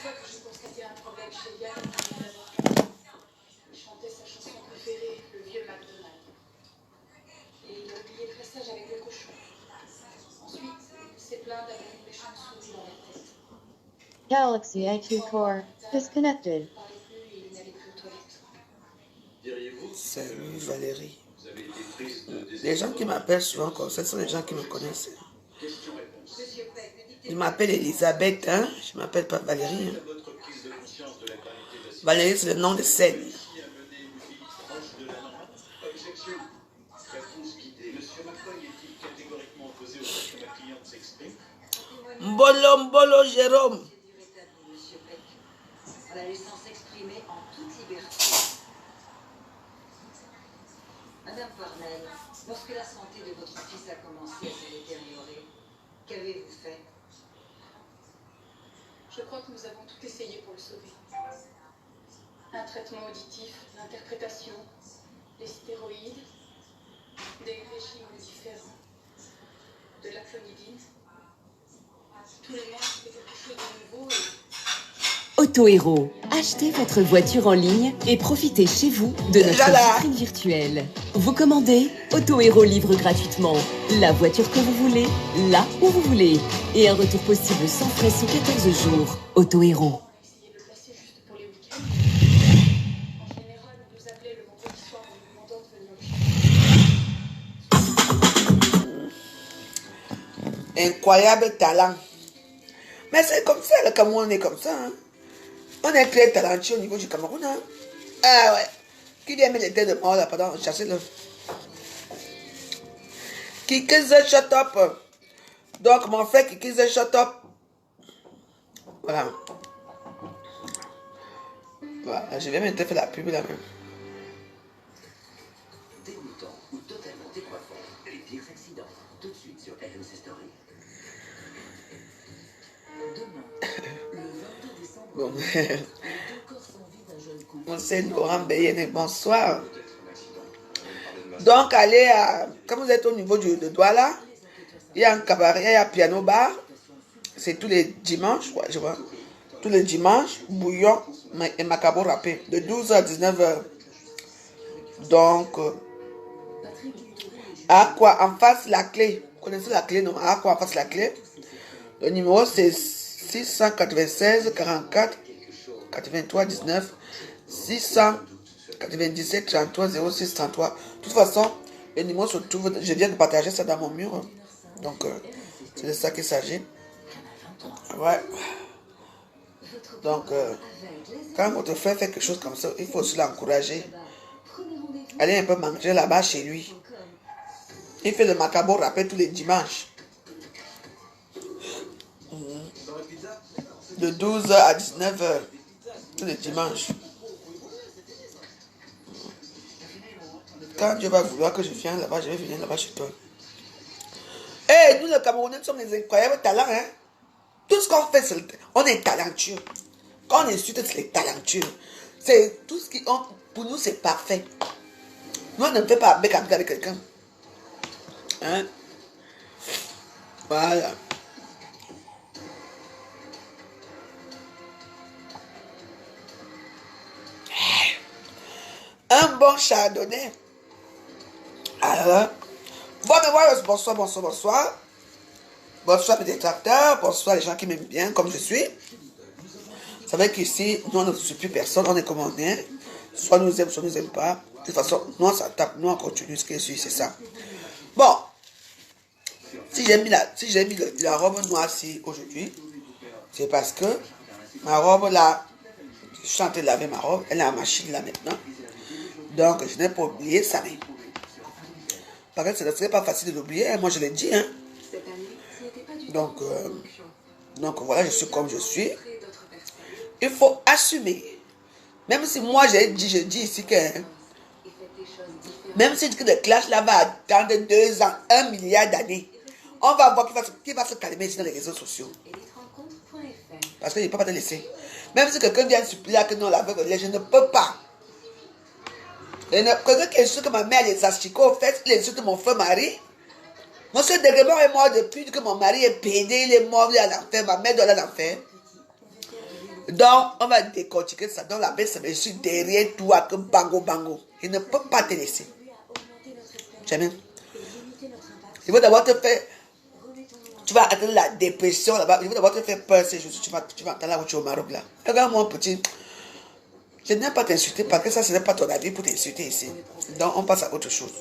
fois que j'ai constaté un problème chez Yann, il chantait sa chanson préférée, le vieux McDonald. Et il a oublié le pressage avec le cochon. Ensuite, il s'est plaint d'avoir une méchante souris dans la tête. Galaxy A2 Core disconnected. Il ne parlait plus et il n'allait plus aux toilettes. Salut Valérie. Les gens qui m'appellent souvent comme ça, ce sont les gens qui me connaissent. Ils m'appellent Elisabeth, hein? Je ne m'appelle pas Valérie. Hein? Valérie, c'est le nom de scène. Mbolo, Mbolo, Jérôme. En la laissant s'exprimer en toute liberté. Madame Farnell, lorsque la santé de votre fils a commencé à se détériorer, qu'avez-vous fait? Je crois que nous avons tout essayé pour le sauver. Un traitement auditif, l'interprétation, les stéroïdes, des régimes différents, de la clonidine. Tous les mois, c'était quelque chose de nouveau et... Autohéros, achetez votre voiture en ligne et profitez chez vous de notre vitrine virtuelle. Vous commandez, Autohéros livre gratuitement la voiture que vous voulez, là où vous voulez. Et un retour possible sans frais sous 14 jours. Autohéros. On a essayé de le placer juste pour les week-ends. En général, on nous appelait le vendredi soir en nous demandant de venir au chien. Incroyable talent. Mais c'est comme ça, le Cameroun est comme ça. Hein? On est très talentueux au niveau du Cameroun. Hein? Ah ouais. Qui vient mettre les têtes de mort là, pardon, chassez-le. Kikize shut up. Donc, mon frère Kikize shut up. Voilà. Voilà, je vais même te faire la pub là même. Dégoûtant ou totalement décoiffant, les pires accidents. Tout de suite sur RMC Story. Demain, le 22 décembre, Bon. les deux corps sans vie d'un jeune couple. Mon c'est Laurent Beyene, bonsoir. Donc, allez à... Quand vous êtes au niveau de Douala, il y a un cabaret, il y a un piano bar. C'est tous les dimanches, ouais, je vois. Tous les dimanches, bouillon et macabo râpé. De 12h à 19h. Donc, à quoi en face la clé. Vous connaissez la clé, non? À quoi en face la clé. Le numéro c'est 696 44 83 19 697 33 06 33. De toute façon, le numéro se trouve. Je viens de partager ça dans mon mur. Hein. Donc, c'est de ça qu'il s'agit. Ouais. Donc, quand votre frère fait quelque chose comme ça, il faut aussi l'encourager. Allez un peu manger là-bas chez lui. Il fait le macabo râpé tous les dimanches. De 12h à 19h. Tous les dimanches. Quand Dieu va vouloir que je vienne là-bas, je vais venir là-bas chez toi. Hey, nous, les Camerounais, nous sommes des incroyables talents. Hein? Tout ce qu'on fait, on est talentueux. Quand on insulte, c'est les talentueux. C'est tout ce qui... pour nous, c'est parfait. Nous, on ne fait pas bec avec quelqu'un. Hein? Voilà. Un bon chardonnay. Alors, bon, mais voilà, bonsoir, bonsoir, bonsoir. Bonsoir mes détracteurs, bonsoir les gens qui m'aiment bien comme je suis. Vous savez qu'ici, nous on ne suit plus personne, on est comme on est. Soit nous aiment, soit nous aiment pas. De toute façon, nous on s'attaque, nous on continue ce qui est sûr, c'est ça. Bon, si j'ai mis la robe noire ici aujourd'hui, c'est parce que ma robe là, je suis en train de laver ma robe, elle est en machine là maintenant. Donc je n'ai pas oublié ça. Mais par contre, ce ne serait pas facile de l'oublier, moi je l'ai dit. Hein. Donc voilà, je suis comme je suis. Il faut assumer. Même si moi je dis ici que même si le clash là va attendre 2 ans, 1 milliard d'années, on va voir qui va se calmer ici dans les réseaux sociaux. Parce que je ne peux pas te laisser. Même si quelqu'un vient supplier que non, la veuve, je ne peux pas. Quelqu'un qui insulte que ma mère les asticots au fait, il insulte mon frère mari. Monsieur Degremont est mort depuis que mon mari est pédé, il est mort, il est à l'enfer, ma mère doit aller à l'enfer. Donc, on va décortiquer ça. Donc, la bête, ça me suit derrière toi comme bango bango. Il ne peut pas te laisser. Jamais. Il faut d'abord te faire. Tu vas atteindre la dépression là-bas. Il faut d'abord te faire peur ces jours. Tu vas attendre là où tu es au Maroc là. Regarde-moi, petit. Je n'aime pas t'insulter parce que ça, ce n'est pas ton avis pour t'insulter ici. Donc, on passe à autre chose.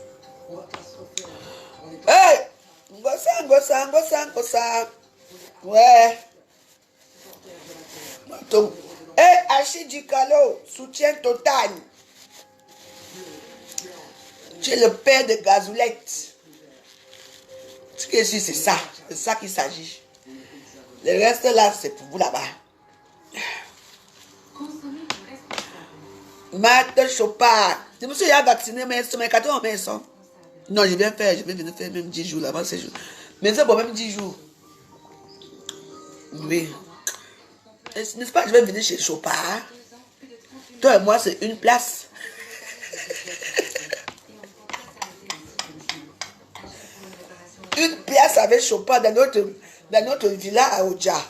Hey! Ngosa. Ouais. Hey, Achille Dicalo, soutien total. Tu es le père de Gazoulette. Ce que je dis, c'est ça. C'est ça qu'il s'agit. Le reste là, c'est pour vous là-bas. Marthe Chopard. Je me suis déjà vacciné, mais c'est mes 14 mai. Non, je vais venir faire même 10 jours là-bas, ces jours. Mais c'est pour même 10 jours. Oui. N'est-ce pas, je vais venir chez Chopard. Toi et moi, c'est une place. Une place avec Chopard dans notre villa à Oja.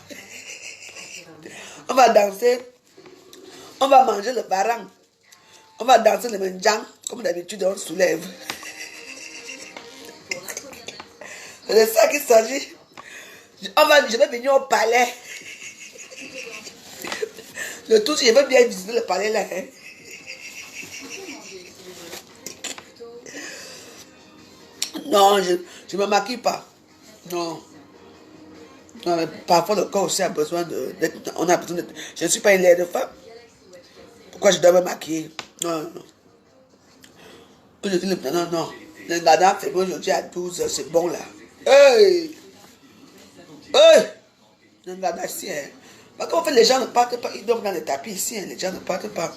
On va danser. On va manger le barang. On va danser le menjang. Comme d'habitude, on soulève. C'est de ça qu'il s'agit. Je vais venir au palais. Le tout, je veux bien visiter le palais là. Hein. Non, je ne me maquille pas. Non. Non, mais parfois le corps aussi a besoin d'être. On a besoin d'être. Je ne suis pas une laide de femme. Pourquoi je dois me maquiller? Non. Non. Le gardien fait bon aujourd'hui à 12h, c'est bon là. Hey! Le gardien ici, hein. Parce qu'en fait, les gens ne partent pas, ils dorment dans les tapis ici, hein. Les gens ne partent pas.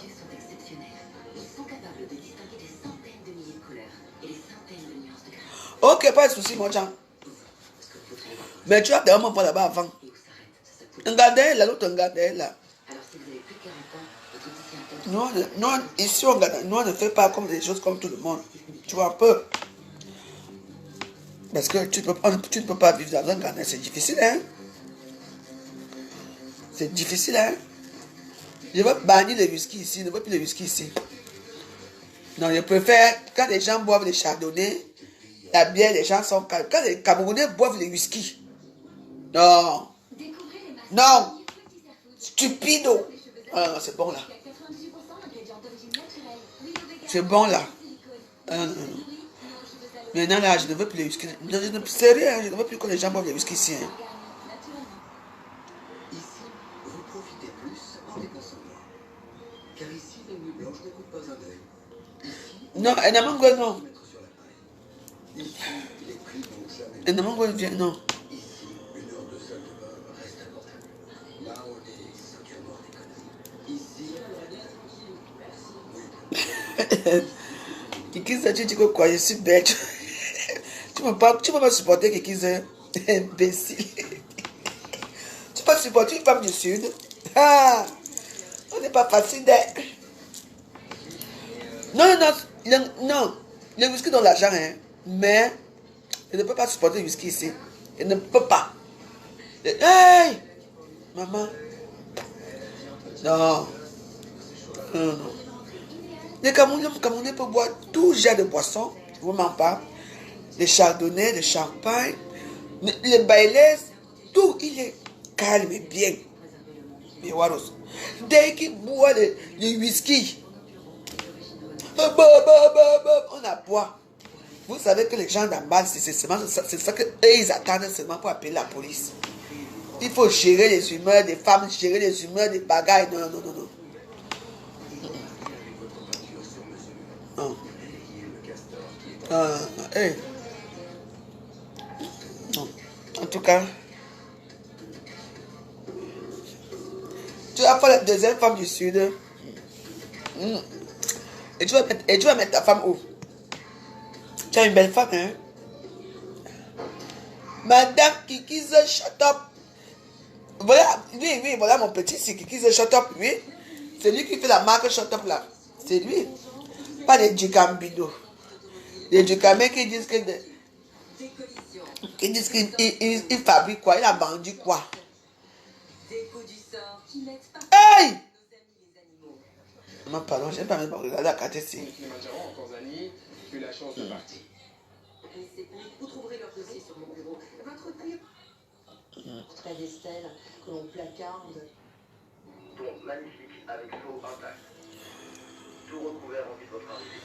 Ok, pas de souci, mon Jean. Mais tu as des moments là-bas avant. Un gardien là, l'autre un gardien là. Nous, ici, nous, on ne fait pas comme des choses comme tout le monde. Tu vois un peu. Parce que tu ne peux pas vivre dans un gardien, c'est difficile, hein. C'est difficile, hein. Je veux bannir le whisky ici, je ne veux plus le whisky ici. Non, je préfère, quand les gens boivent les chardonnays, la bière, les gens sont calmes. Quand les Camerounais boivent le whisky, non. Non. Stupido. Ah, c'est bon là. C'est bon là. Non. Maintenant là, je ne veux plus le whisky. C'est rien, je ne veux plus que les gens boivent le whisky ici. Hein. Ici, vous profitez plus en dépensant moins. Car ici, la nuit blanche ne coûte pas un œil. Ici, non, elle n'a même pas, non. ici, les prix vont jamais. Elle n'a même pas, non. Ici, une heure de salle de bain reste abordable. Là, on est ceinture d'économie. Ici, Kiki, ça, tu dis que quoi, je suis bête. Tu ne peux pas supporter Kiki, c'est imbécile. Tu peux supporter une femme du Sud. Ah, on n'est pas facile d'être. Non. Le whisky dans l'argent, hein. Mais je ne peux pas supporter le whisky ici. Je ne peux pas. Hey! Maman. Non. Les Camerounais peuvent boire tout genre de boissons. Vraiment pas. Les chardonnays, les champagnes, les bailés, tout, il est calme et bien. Mais Waros, dès qu'il boit le whisky, on a boit. Vous savez que les gens d'en bas, c'est ça qu'eux ils attendent seulement pour appeler la police. Il faut gérer les humeurs des femmes, gérer les humeurs des bagailles. Non. Hey. Non. En tout cas, tu vas faire la deuxième femme du Sud. Et tu vas mettre ta femme où? Tu as une belle femme, hein? Madame Kiki's shut up. Voilà, oui, voilà mon petit, c'est Kiki's shut up, oui. C'est lui qui fait la marque shut up là. C'est lui. Pas les Djikambido. Les Djikamés qui disent que... Ils disent qu'il fabrique quoi? Il a vendu quoi? Déco du sort, Hey! Maman, pardon, j'ai pas même regardé la carte ici. Kilimanjaro en Tanzanie, j'ai eu la chance de partir. Vous trouverez leur dossier sur mon bureau. Votre pire portrait d'Estelle que l'on placarde. Tombe magnifique avec faux intact. Tout recouvert en vue de votre arrivée.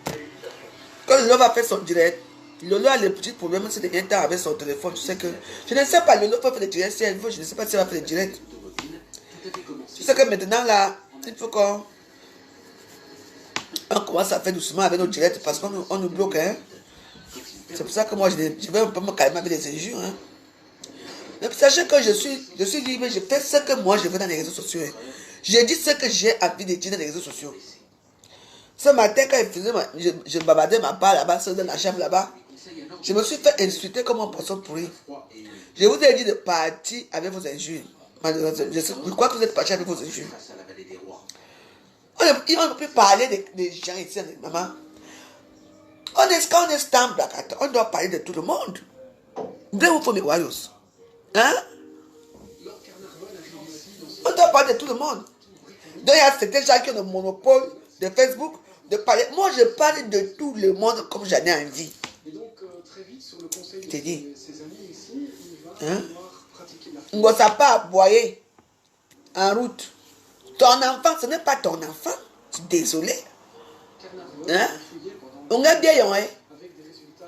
Félicitations. Quand Lolo va faire son direct, Lolo a le petit problème, c'est de rien temps avec son téléphone. Tu sais que. Je ne sais pas, Lolo peut faire le direct si elle veut. Je ne sais pas si elle va faire le direct. Tu sais que maintenant là, il faut qu'on commence à faire doucement avec nos directs parce qu'on nous bloque. Hein? C'est pour ça que moi je vais un peu me calmer avec les injures. Hein? Mais sachez que je suis libre, je fais ce que moi je veux dans les réseaux sociaux. Hein? Je dis ce que j'ai envie de dire dans les réseaux sociaux. Ce matin, quand je bavardais ma part là-bas, dans la chambre là-bas, je me suis fait insulter comme un poisson pourri. Je vous ai dit de partir avec vos injures. Je crois que vous êtes partis avec vos injures. On ne peut parler des gens ici, maman. Quand on est stand black, on doit parler de tout le monde. Vous faut mes warriors. Hein? On doit parler de tout le monde. Donc il y a certains gens qui ont le monopole de Facebook de parler. Moi je parle de tout le monde comme j'en ai envie. Et donc, très vite, sur le conseil de dit. ses amis ici, il va Hein? pouvoir pratiquer la On ne va pas aboyer en route. Ton enfant, ce n'est pas ton enfant. Je suis désolé. Hein? On est bien, hein? avec des résultats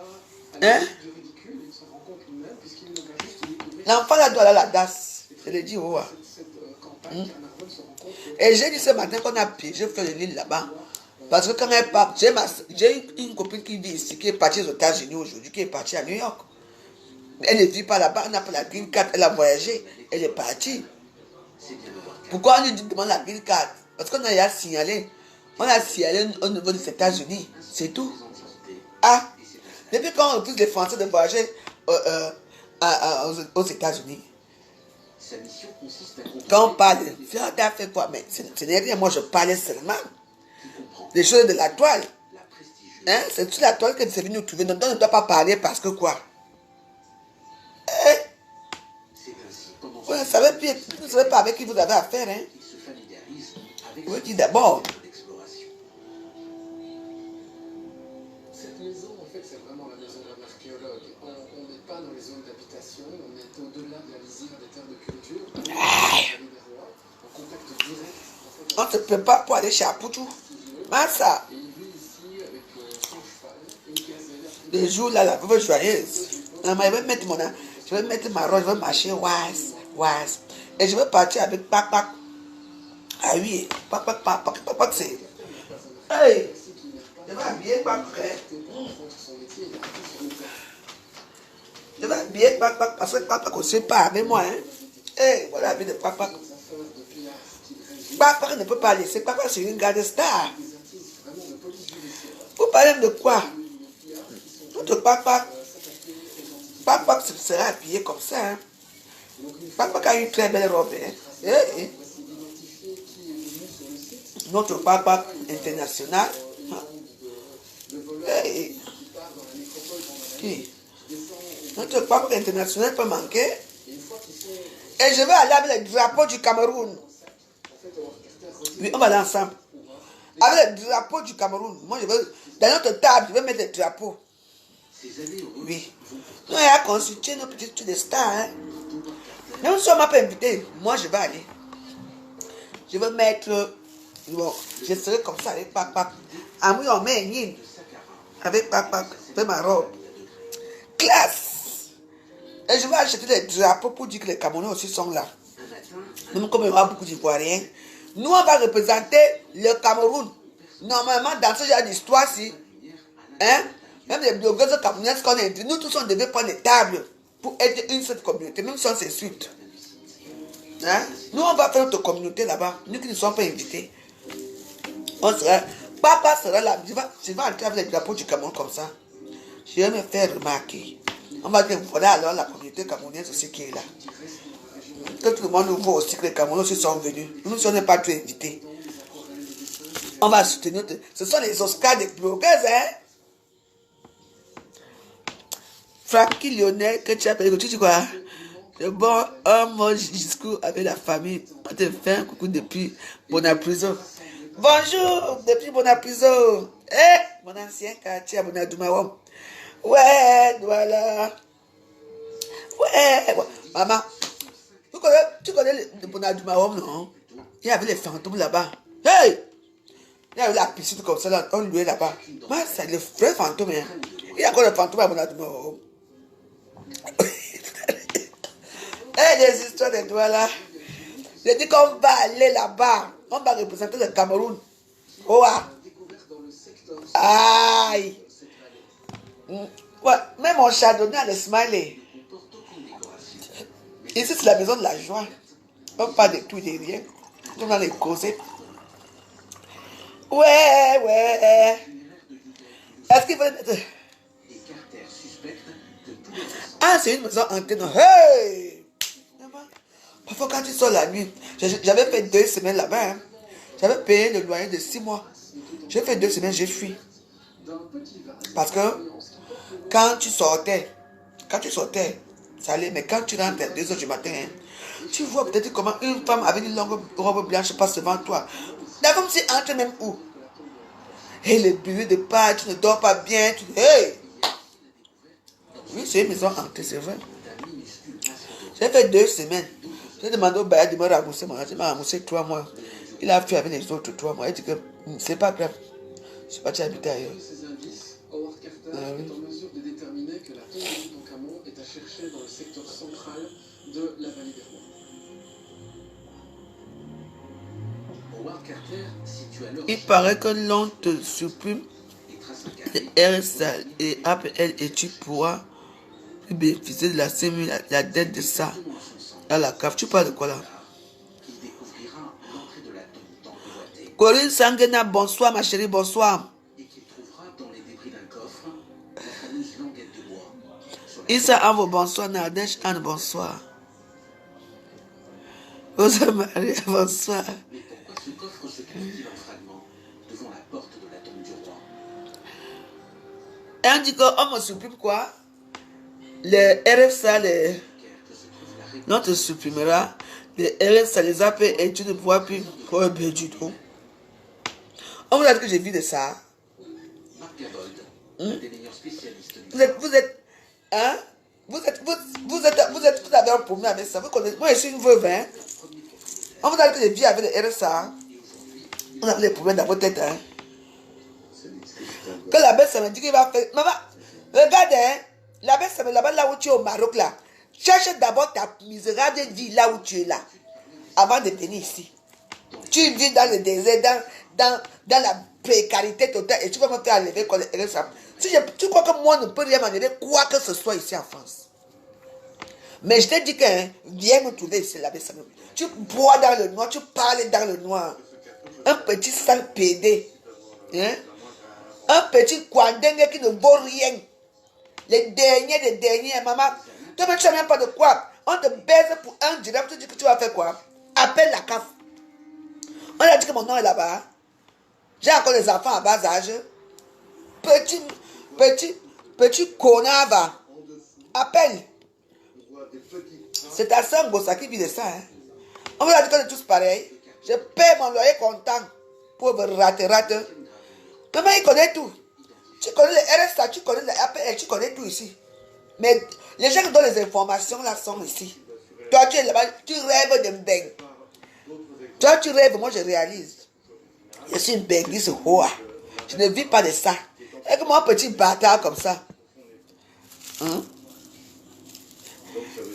Hein? du ridicule. Il s'en rend compte lui-même, puisqu'il ne va juste découvrir L'enfant là doit aller à la DAS. Je le dis, oh. cette campagne. Carnarvon se rend compte que Et j'ai dit ce matin qu'on a piégé fait l'île là-bas. Parce que quand elle part, j'ai une copine qui vit ici, qui est partie aux États-Unis aujourd'hui, qui est partie à New York. Elle ne vit pas là-bas, elle n'a pas la green card, elle a voyagé, elle est partie. Pourquoi on lui demande la green card? Parce qu'on a signalé. On a signalé au niveau des États-Unis. C'est tout. Ah, depuis quand on refuse les Français de voyager aux États-Unis? sa mission consiste à comprendre Quand on parle de faire d'affaires quoi, mais ce n'est rien. Moi, je parlais seulement des choses de la toile. la prestigieuse. Hein? C'est sur la toile que c'est venu nous trouver. Donc, on ne doit pas parler parce que quoi? C'est ainsi pendant Vous ne savez pas avec qui vous avez affaire. Hein? qu'il se familiarise avec Oui, dis d'abord. l'exploration. Cette maison, en fait, c'est vraiment la maison d'un archéologue. On n'est pas dans les zones d'habitation, on est au-delà de la lisière des terres de culture. On est en contact direct. En fait, On ne se prépare pour aller chez Apoutou. Mais ça, et il vit ici avec son cheval, une gazelle. les jours là, la veuve joyeuse. Non, mais je vais mettre ma robe, je vais marcher, oise. Et je vais partir avec Pac. Ah oui, Pac, c'est. Hey! Je vais habiller Pac. Je vais habiller Pac parce que Pac aussi pas avec moi. Hein? Hey, voilà la vie de Pac. Pac ne peut pas laisser. Pac, c'est une garde star. Vous parlez de quoi? Votre Pac sera habillé comme ça. Hein? Pac a une très belle robe. Hein? Eh. Notre Pac international. Eh. Qui? Notre Pac international peut manquer. Et je vais aller avec le drapeau du Cameroun. Oui, on va aller ensemble. Avec le drapeau du Cameroun. Moi, je veux, dans notre table, je vais mettre le drapeau. Oui. Nous, on a constitué nos petites de stars. Hein. Nous sommes pas invités. Moi, je vais aller. Je vais mettre. Bon, je serai comme ça avec Pac. Ah oui, on met une ligne. Avec Pac. Avec ma robe. Classe. Et je vais acheter des drapeaux pour dire que les Camerounais aussi sont là. Même comme il y aura beaucoup d'Ivoiriens. Nous, on va représenter le Cameroun. Normalement, dans ce genre d'histoire-ci, hein, même les blogueuses camerounaises qu'on a dit, nous tous, on devait prendre des tables pour être une seule communauté, même si on s'insulte. Hein? Nous, on va faire notre communauté là-bas. Nous qui ne sommes pas invités. On sera, Papa sera là. Je vais entrer avec les drapeaux du Cameroun comme ça. Je vais me faire remarquer. On va dire, voilà alors la communauté camerounaise aussi qui est là. Que tout le monde nous voit aussi que les Camerounais aussi sont venus. Nous, si on n'est pas tous invités. On va soutenir. Ce sont les Oscars des blogueuses, hein? Francky Lionel, que tu appelles, tu dis quoi? C'est bon, un mot jusqu'où avec la famille. On te fait un coucou depuis Bonaprison. Bonjour, depuis Bonaprison. Eh, mon ancien quartier à Bonadumawam. Ouais, voilà. Ouais, ouais. Maman, tu connais le Bonadumawam, non? Il y avait les fantômes là-bas. Hey! Il y avait la piscine comme ça, là, on louait là-bas. Moi, c'est le vrai fantôme. Hein. Il y a encore le fantôme à Bonadumawam. Eh, les histoires de toi là. J'ai dit qu'on va aller là-bas. On va représenter le Cameroun. Oh, ah. Aïe. Ouais, même mon chardonnay a le smiley. Ici, c'est la maison de la joie. On parle de tout et de rien. On va les causer. Ouais, ouais. Est-ce qu'il veut... Ah, c'est une maison hantée. Hey! Parfois, quand tu sors la nuit, j'avais fait 2 semaines là-bas. Hein. J'avais payé le loyer de 6 mois. J'ai fait 2 semaines, j'ai fui. Parce que quand tu sortais, ça allait, mais quand tu rentres à 2 heures du matin, hein, tu vois peut-être comment une femme avec une longue robe blanche passe devant toi. Là, comme si entre même où. Et le bruit de pas, tu ne dors pas bien. Hey! Oui, c'est une maison hantée, c'est vrai. J'ai fait 2 semaines. J'ai demandé au bailleur de me rembourser. Il m'a remboursé 3 mois. Il a fait avec les autres 3 mois. Il dit que c'est pas grave. Je suis parti habiter ailleurs. Ces indices, Howard Carter est en mesure de déterminer que la tombe de Toutankhamon est à chercher dans le secteur central de la vallée des rois. Howard Carter situe alors. Il paraît que l'on te supprime les RSA et APL et tu pourras bénéficier de la dette de ça à la CAF. Tu parles de quoi là? Corinne Sanguena, bonsoir ma chérie, bonsoir. Issa Avo, bonsoir. Nadesh Anne, bonsoir. Rosa Maria, bonsoir. Et on dit qu'on me supprime quoi? Les RFSA, non, te supprimera. Les RFSA, les AP, et tu ne pourras plus pour du tout. On vous a dit que j'ai vu de ça. Vous avez un problème avec ça. Vous connaissez, moi, je suis une veuve. Hein? On vous a dit que j'ai vu avec les RFSA. On a des problèmes dans votre tête. Hein? Que la bête, ça me dit qu'il va faire. Maman, regarde, hein? La bête, ça me là-bas, là où tu es au Maroc, là. Cherche d'abord ta misérable vie là où tu es là. Avant de venir ici. Tu vis dans le désert, dans la précarité totale. Et tu vas me faire enlever comme les RFSA. Si tu crois que moi, ne peux rien m'enlever, quoi que ce soit ici en France. Mais je te dis que, hein, viens me trouver ici, la bête, ça me. Tu bois dans le noir, tu parles dans le noir. Un petit sale pédé. Hein? Un petit Kwandengue qui ne vaut rien. Les derniers, maman. Toi, tu ne sais même pas de quoi. On te baise pour 1 dirham. Tu dis que tu vas faire quoi? Appelle la CAF. On a dit que mon nom est là-bas. J'ai encore des enfants à bas âge. Petit connard va. Appelle. C'est ta soeur Bossa qui vit de ça. Hein? On vous a dit qu'on est tous pareils. Je paie mon loyer content. Pauvre rate. Maman, il connaît tout. Tu connais les RSA, tu connais les APL, tu connais tout ici. Mais les gens qui donnent les informations là sont ici. Toi, tu es là-bas, tu rêves de bang. Toi, tu rêves, moi je réalise. Je suis une benguise hoa. Je ne vis pas de ça. Et comme un petit bâtard comme ça. Hein?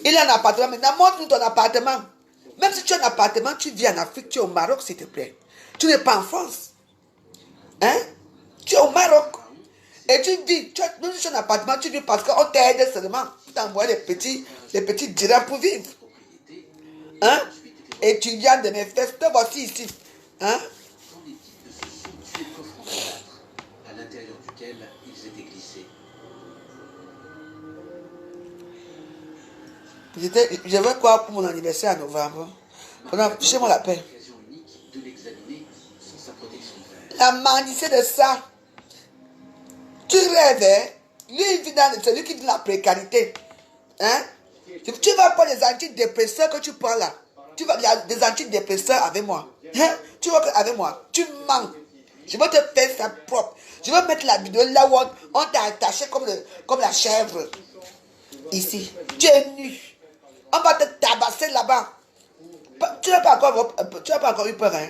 Il a un appartement. Maintenant, montre-nous ton appartement. Même si tu as un appartement, tu vis en Afrique, tu es au Maroc, s'il te plaît. Tu n'es pas en France. Hein? Tu es au Maroc. Et tu dis, même si tu as un appartement, tu vis parce qu'on t'aide seulement. Tu t'envoies des petits dirhams pour vivre. Hein? Étudiant de mes fesses, te voici ici. Hein? À l'intérieur duquel ils étaient glissés. Je veux quoi pour mon anniversaire en novembre? Fichez-moi la paix. La mendicité de ça. Tu rêves, hein? Lui, il vit dans celui qui vit dans la précarité. Hein? Tu vas prendre les antidépresseurs que tu prends là. Il y a des antidépresseurs avec moi. Hein? Tu vois qu'avec moi, tu mens. Je vais te faire ça propre. Je vais mettre la vidéo là où on t'a attaché comme la chèvre. Ici. Tu es nu. On va te tabasser là-bas. Tu n'as pas encore eu peur, hein?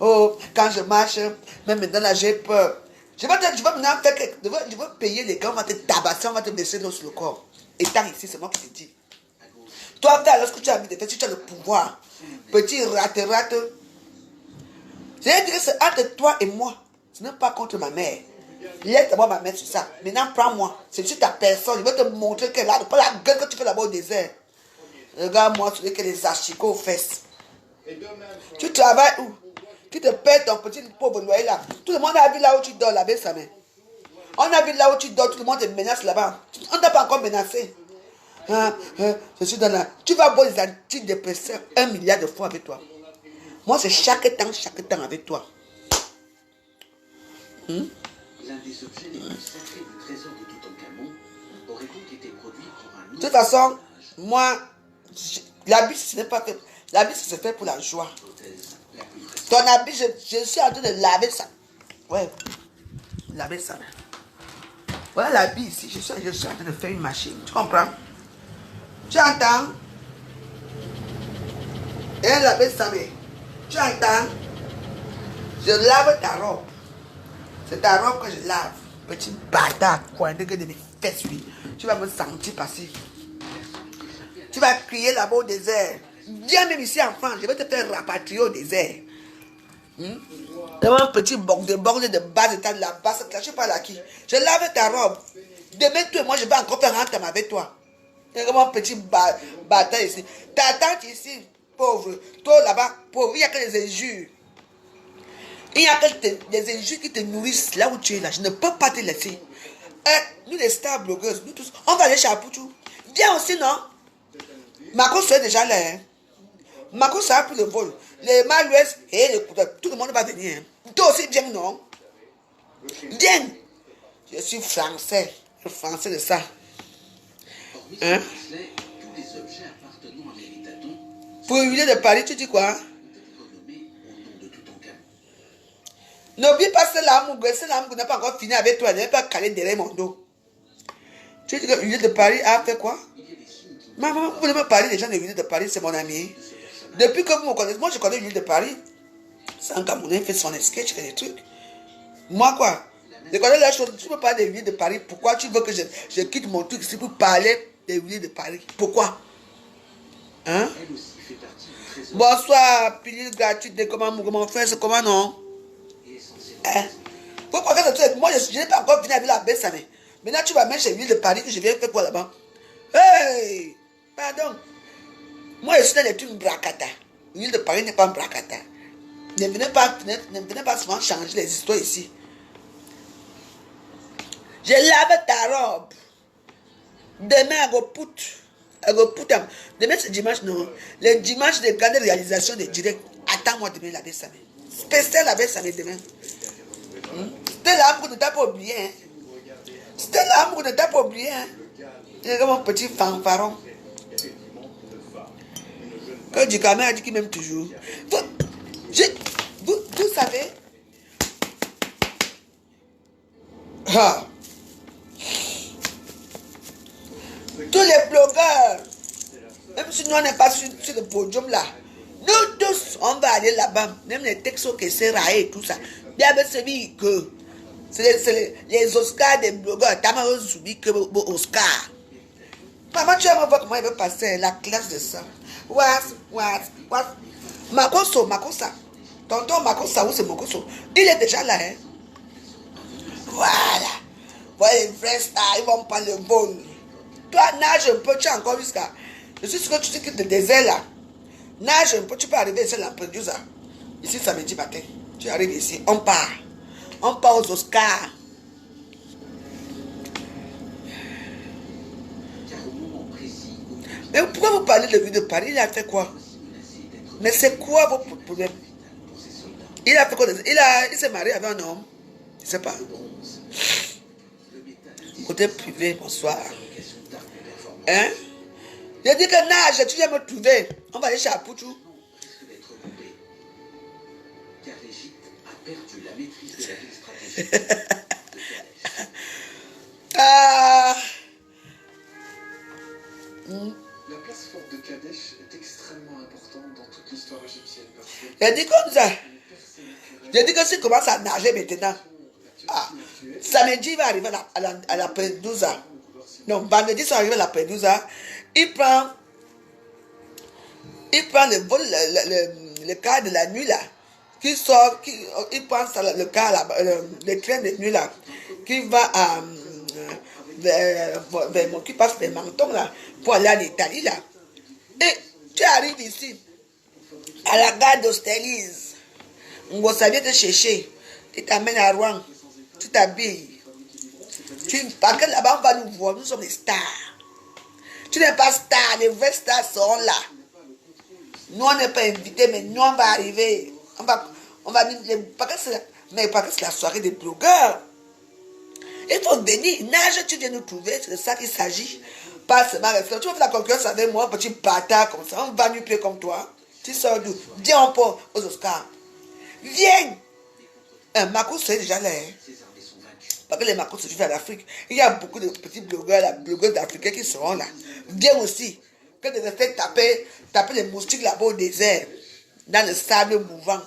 Oh, quand je marche, même maintenant là, j'ai peur. Je vais maintenant faire je vais payer les gars, on va te tabasser, on va te blesser l'eau sur le corps. Étant ici, c'est moi qui te dis. Toi, lorsque tu as envie de faire, si tu as le pouvoir, petit rate. C'est-à-dire que c'est entre toi et moi. Ce n'est pas contre ma mère. Laisse d'abord ma mère sur ça. Maintenant, prends-moi. C'est sur ta personne. Je vais te montrer qu'elle a pas la gueule que tu fais là-bas au désert. Regarde-moi, tu dis que les achicots aux fesses. Tu travailles où? Tu te payes ton petit pauvre loyer là. Tout le monde a vu là où tu dors, là, sa main. On a vu là où tu dors, tout le monde te menace là-bas. On ne t'a pas encore menacé. Je suis dans la... Tu vas boire les antidépresseurs 1 milliard de fois avec toi. Moi, c'est chaque temps avec toi. L'un des objets les plus sacrés du trésor de Toutankhamon aurait donc été produit pour un... De toute façon, moi, l'habit, ce n'est pas fait. L'habit, c'est fait pour la joie. Ton habit, je suis en train de laver ça. Ouais. Laver ça. Voilà l'habit ici. Je suis en train de faire une machine. Tu comprends? Tu entends? Et laver ça, mais. Tu entends? Je lave ta robe. C'est ta robe que je lave. Petit bâtard, coin de mes fesses, oui. Tu vas me sentir passer. Tu vas crier là-bas au désert. Viens même ici en France, je vais te faire rapatrier au désert. Un petit bord de bas état de la basse classe, je sais pas là qui. Je lave ta robe. Demain, toi et moi, je vais encore faire rentrer avec toi. Il y a un petit bâtard ici. Ta tante ici, pauvre. Toi là-bas, pauvre. Il n'y a que les injures. Il n'y a que les injures qui te nourrissent là où tu es là. Je ne peux pas te laisser. Nous, les stars blogueuses, nous tous, on va aller chez Apoutou. Viens aussi, non? Marco est déjà là. Hein? Marco sera pour le vol. Les Malouès et les couteurs, tout le monde va venir. Hein? Toi aussi, viens, non? Viens. Je suis français. Le français de ça. Hein? Tous les objets appartenant à l'héritaton pour huiler de Paris, tu dis quoi? N'oublie pas ce lame qui n'a pas encore fini avec toi. Elle n'est pas calée derrière mon dos. Tu dis que l'huile de Paris a fait quoi? Maman, vous voulez me parler des gens de l'huile de Paris, c'est mon ami. Depuis que vous me connaissez, moi je connais l'huile de Paris. C'est un Camerounais, il fait son sketch, fait des trucs. Moi quoi? Je connais la chose, tu peux parler de l'huile de Paris. Pourquoi tu veux que je quitte mon truc ici pour parler de l'huile de Paris? Pourquoi? Hein? Bonsoir, pilule gratuite de comment faire, c'est comment non? Hein? Pourquoi faire ça? Moi je n'ai pas encore fini avec la baisse, mais maintenant tu vas mettre chez l'huile de Paris que je viens faire quoi là-bas? Hey! Pardon. Moi je suis dans les trucs bracata. L'huile de Paris n'est pas un bracata. Ne venez pas souvent changer les histoires ici. Je lave ta robe. Demain, I go put them. Demain, c'est dimanche, non. Le dimanche de grande réalisation de direct. Attends-moi demain, la baisse, spécial la baisse, demain. C'était l'âme qu'on ne t'a pas oublié. Hein? C'était l'âme qu'on ne t'a pas oublié. Hein? C'est comme un petit fanfaron. Que du caméra a dit qu'il m'aime toujours. Vous savez. Ah. Tous les blogueurs, même si nous n'est pas sur le podium là, nous tous, on va aller là-bas. Même les textos qui se raillent et tout ça. Bien, c'est que c'est les Oscars des blogueurs. T'as mal subi que Oscar. Maman, tu vas me voir comment il veut passer la classe de ça. What? Makosa. Tonton Makosa, où c'est Makoso? Il est déjà là, hein? Voilà. Voilà les vrais stars, ils vont prendre le vol. Toi, nage un peu, tu es encore jusqu'à... Je suis sûr que tu sais que le désert là. Nage un peu, tu peux arriver ici à la producer. Ici, samedi matin. Tu arrives ici, on part. On part aux Oscars. Mais pourquoi vous parlez de lui de Paris? Il a fait quoi? Mais c'est quoi votre problème? Il a fait quoi? Il s'est marié avec un homme. Je ne sais pas. Côté privé, bonsoir. Hein? Je dis que nage, tu viens me trouver. On va aller chez Apoutou. Risque d'être coupé. Car l'Égypte a perdu la maîtrise de la ville stratégique de Kadesh. Ah. La place forte de Kadesh est extrêmement importante dans toute l'histoire égyptienne parce que Je dis comme ça. les personnes Je dis que si tu commences à nager maintenant, samedi il va arriver à la Pedouza. Non, vendredi, ça arrive à la Pedouza. Il prend le vol, le car de la nuit là. Qui sort, il prend le car là, le train de nuit là. Qui va qui passe vers Menton là. Pour aller en Italie là. Et tu arrives ici, à la gare d'Austerlitz. On va te chercher. Tu t'amènes à Rouen. Tu t'habilles. Parce que là-bas, on va nous voir. Nous sommes des stars. Tu n'es pas star. Les vrais stars sont là. Nous, on n'est pas invités, mais nous, on va arriver. On va parce que c'est la soirée des blogueurs. Il faut venir. Nage, tu viens nous trouver. C'est de ça qu'il s'agit. Pas seulement rester. Tu vas faire la concurrence avec moi, un petit bâtard comme ça. On va nu pied comme toi. Tu sors d'où? Viens, on peut aux Oscars. Viens. Marcos, c'est déjà là. Parce que les Marcos se vivent en Afrique. Il y a beaucoup de petits blogueurs, blogueuses africains qui seront là. Viens aussi. Que de rester taper les moustiques là-bas au désert. Dans le sable mouvant.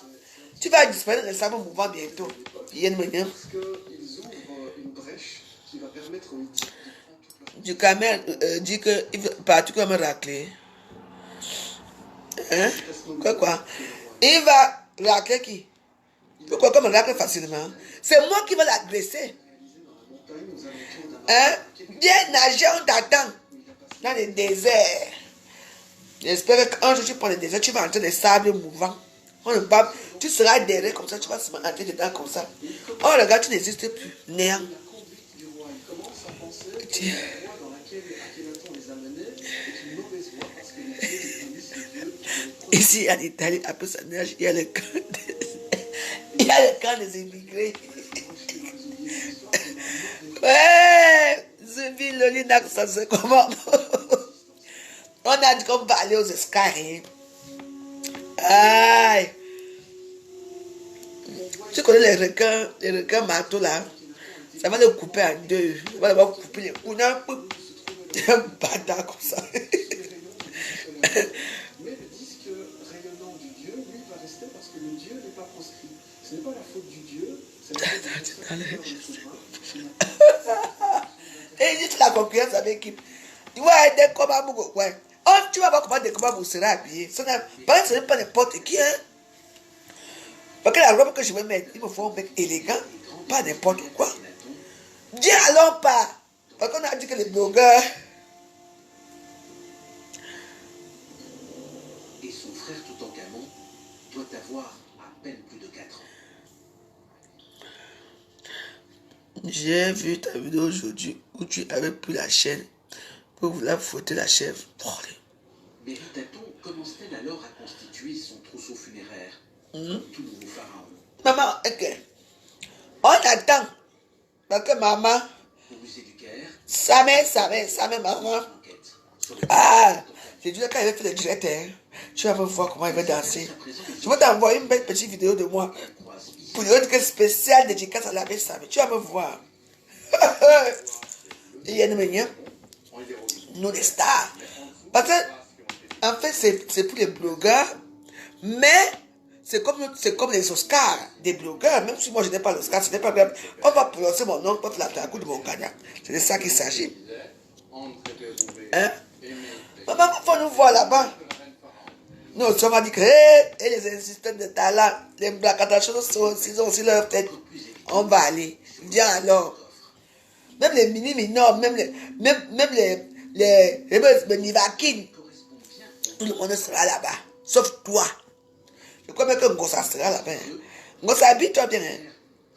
Tu vas disparaître dans le sable mouvant bientôt. Viens maintenant. parce qu'ils ouvrent une brèche qui va permettre aux Hittites de prendre toute leur Du Camer dit que il veut partir comme un raclé. Hein? Quoi? Il va racler qui? Pourquoi comme un racler facilement? C'est moi qui vais l'agresser. Hein? Viens nager, on t'attend. Dans le désert. J'espère qu'un jour tu prends le désert, tu vas entrer dans les sables mouvants. Tu seras derrière comme ça, tu vas se entrer dedans comme ça. Oh regarde, tu n'existes plus. Néant. du roi. Ils commencent à penser que la voie dans laquelle Akhenaton les a menés est une mauvaise voie parce que les dieux les punissent, les dieux les Ici en Italie, après ça neige, il y a le il y a le camp des immigrés. Ouais, Zubi Lolina, ça c'est comment? On a dit qu'on va aller aux escaliers. Aïe. Tu connais les requins marteaux là? Ça va les couper en deux. On va les couper les couilles. Un bâtard comme ça. Mais le disque rayonnant du Dieu, lui, va rester parce que le Dieu n'est pas proscrit. Ce n'est pas la faute du Dieu, c'est la faute du souverain. Et il dit la concurrence avec qui? Ouais, des combats beaucoup. Ouais. Oh, tu vas voir comment des combats vous serez habillés. Ce n'est pas n'importe qui, hein. Parce que la robe que je vais mettre, il me faut un mec élégant, pas n'importe quoi. Dis alors pas. Parce qu'on a dit que les blogueurs. Et son frère Toutankhamon doit avoir à peine plus de 4 ans. J'ai vu ta vidéo aujourd'hui où tu avais pris la chaîne pour vouloir fouetter la chèvre. Méritaton commence-t-elle alors à constituer son trousseau funéraire, comme tout nouveau pharaon? Maman, ok. On attend. Parce que maman, Au musée du Caire, ça met maman. enquête sur le Ah, j'ai dit quand il va faire le direct, hein, tu vas voir comment il va danser. Je vais t'envoyer une belle petite vidéo de moi. Pour dire que spécial dédicace à la belle Samé. Tu vas me voir. Il y a une manière. Nous les stars. Parce que, en fait, c'est pour les blogueurs. Mais, c'est comme les Oscars des blogueurs. Même si moi je n'ai pas l'Oscar, ce n'est pas grave. On va prononcer mon nom contre la coup de mon gagnant. C'est de ça qu'il s'agit. Hein? Maman, il faut nous voir là-bas. Nous, on va dire que et les assistants de talent, les blagues à choses, ils ont aussi leur tête. On va aller. Viens alors. Même les mini-minors, même les Nivakines, tout le monde sera là-bas. Sauf toi. Je crois même que Ngosa sera là-bas. Ngosa, habille-toi bien.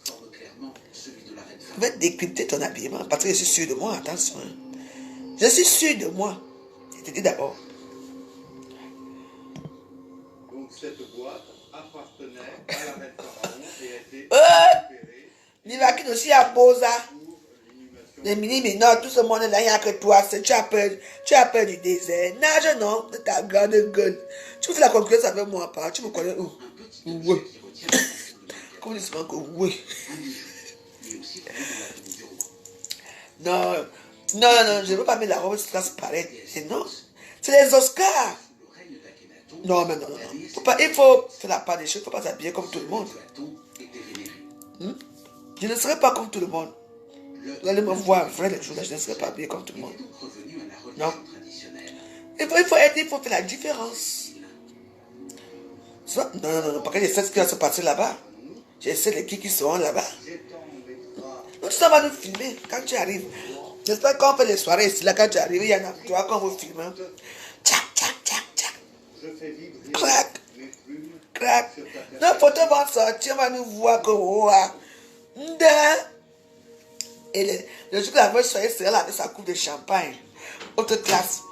forme clairement celui de la reine Je vais décrypter ton habillement parce que je suis sûr de moi. Attention. Je suis sûr de moi. Je te dis d'abord. Donc cette boîte appartenait à la reine Pharaon et a été Nivakine aussi à Boza. pour l'inhumation Les mini-mineurs, tout ce monde-là, il n'y a que toi. Tu as peur du désert. Nage, non, de ta grande gueule. Tu me fais la concurrence avec moi, pas. Tu me connais où? Oui. Comment dis souvent que oui? Non, non, je ne veux pas mettre la robe transparente. Non, c'est les Oscars. Non, mais non. Il faut faire la part des choses. Il ne faut pas s'habiller comme tout le monde. Je ne serai pas comme tout le monde. Vous allez me voir vrai les choses, je ne serai pas habillé comme tout le monde. Non. Il faut faire la différence. Non, parce que je sais ce qui va se passer là-bas. Je sais les qui seront là-bas. Donc, ça va nous filmer quand tu arrives. J'espère qu'on fait les soirées ici, là, quand tu arrives, il y en a toi qu'on vous filme. Tchac. Crac. Nos photos vont sortir, on va nous voir comme et le jour que la voiture sera là avec sa coupe de champagne, autre classe.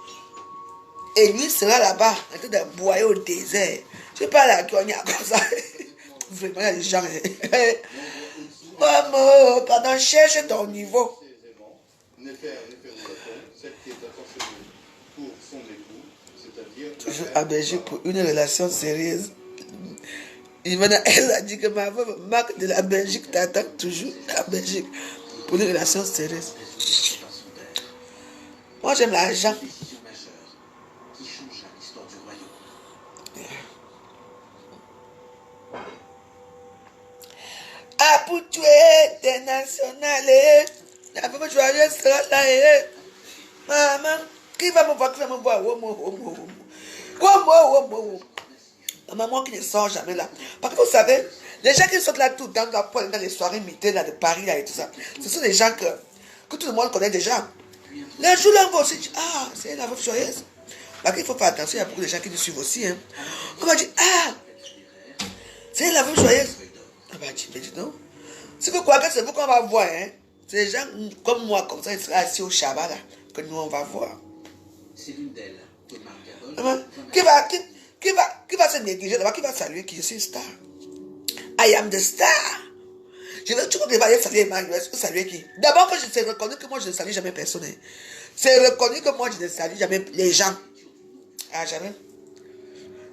Et lui sera là-bas, en train de boire au désert. Je ne sais pas là, qu'on y a comme ça. Vraiment, il y a des gens. Maman, pardon, cherche ton niveau. Toujours à Belgique pour une relation sérieuse. Elle a dit que ma femme, Marc de la Belgique, t'attend toujours à Belgique pour une relation sérieuse. Moi, j'aime l'argent. Ah, pour tuer des nationales, la femme joyeuse sera là. Maman, qui va me voir, Maman qui ne sort jamais là. Parce que vous savez, les gens qui sont là tout dans les soirées mitées là, de Paris là, et tout ça, ce sont des gens que tout le monde connaît déjà. Les jours là, on va aussi dire, ah, c'est la veuve joyeuse. Parce qu'il faut faire attention, il y a beaucoup de gens qui nous suivent aussi. Hein. On va dire, ah, c'est la veuve joyeuse. On va dire, mais dis non. Si vous croyez que c'est vous qu'on va voir, hein, c'est des gens comme moi, comme ça, ils seront assis au Shabbat là, que nous on va voir. C'est l'une d'elles. Qui va se négliger là-bas, qui va saluer qui je suis une star. I am the star. Je veux toujours aller saluer Emmanuel. Saluer qui? D'abord, que c'est reconnu que moi je ne salue jamais personne. C'est reconnu que moi je ne salue jamais les gens. Ah, jamais.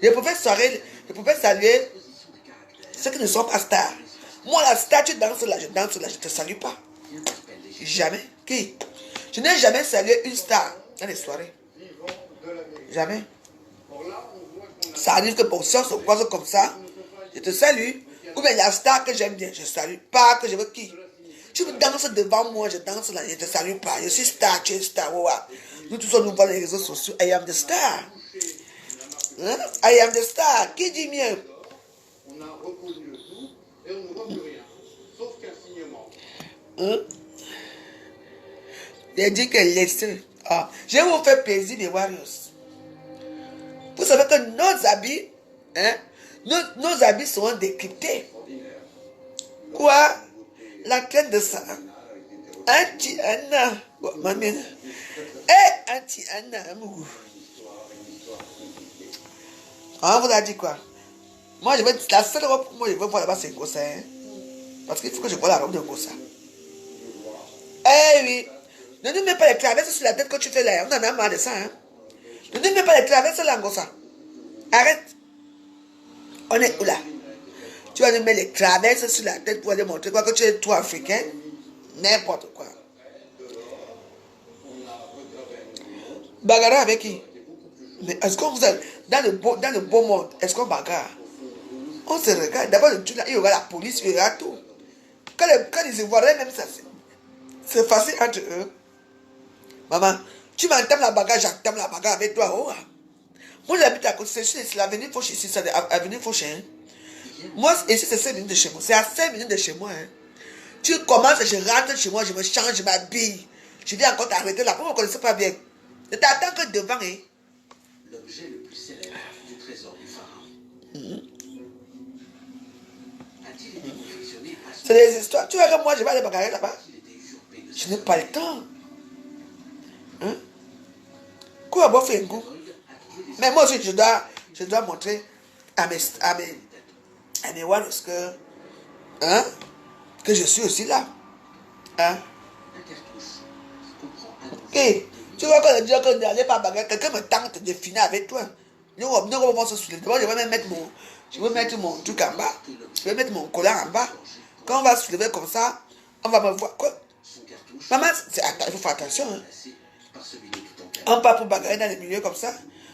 Je pouvais saluer ceux qui ne sont pas stars. Moi, la star, tu danses là, je ne te salue pas. Jamais. Qui? Je n'ai jamais salué une star dans les soirées. Jamais. Ça arrive que pour ça, on se croise comme ça. Je te salue. Ou bien la star que j'aime bien, je salue. Pas que je veux qui. Tu me danses devant moi, je danse là, je ne te salue pas. Je suis star, tu es star. Oh, nous tous on nous voit les réseaux sociaux. I am the star. Hein? I am the star. Qui dit mieux? On a reconnu le tout et on ne voit plus rien. Sauf qu'un signement. Hein? J'ai dit que laissez. Ah, je vais vous faire plaisir, mes warriors. Vous savez que nos habits, hein, nos habits seront décryptés. Quoi? La tête de ça. Anti-Anna. Maman. Eh, anti-Anna. On vous a dit quoi? Moi, je veux, la seule robe que moi je veux voir là-bas, c'est Gossa. Hein? Parce qu'il faut que je vois la robe de Gossa. Eh oui. Ne nous mets pas les traverses sur la tête que tu fais là. On en a marre de ça. Hein? Ne nous mets pas les traverses là, Gossa. Arrête. On est où là? Tu vas nous mettre les traverses sur la tête pour aller montrer quoi que tu es toi africain. N'importe quoi. Bagarre avec qui? Mais est-ce qu'on vous a... Dans le beau monde, est-ce qu'on bagarre? On se regarde. D'abord, il y aura la police, il y aura tout. Quand ils Ivoiriens, même ça, c'est facile entre eux. Maman, tu m'entends la bagarre, j'entends la bagarre avec toi. Oh. Moi, j'habite à côté, c'est l'avenue Fauche ici, c'est l'avenue Fauche. Hein. Moi, ici, c'est 5 minutes de chez moi. C'est à 5 minutes de chez moi. Hein. Tu commences, je rentre chez moi, je me change, je m'habille. Je viens encore t'arrêter là. Pourquoi vous ne connaissez pas bien? Ne t'attends que devant. Hein. L'objet le plus célèbre du trésor du pharaon. A-t-il été confectionné à ce... C'est des histoires. Tu vois que moi, je vais aller bagarrer là-bas. Je n'ai pas le temps. Hein? Quoi, bon, fait un goût. Mais moi aussi, je dois montrer à mes warriors que je suis aussi là. Hein? Un cartouche Et tu vois, quand je dis que je n'allais pas bagarre, quelqu'un me tente de finir avec toi. Nous, on va se soulever. D'abord, je vais même mettre mon truc en bas. Je vais mettre mon collant en bas. Quand on va se soulever comme ça, on va me voir. Quoi? Maman, il faut faire attention. Hein. On part pour bagarrer dans les milieux comme ça.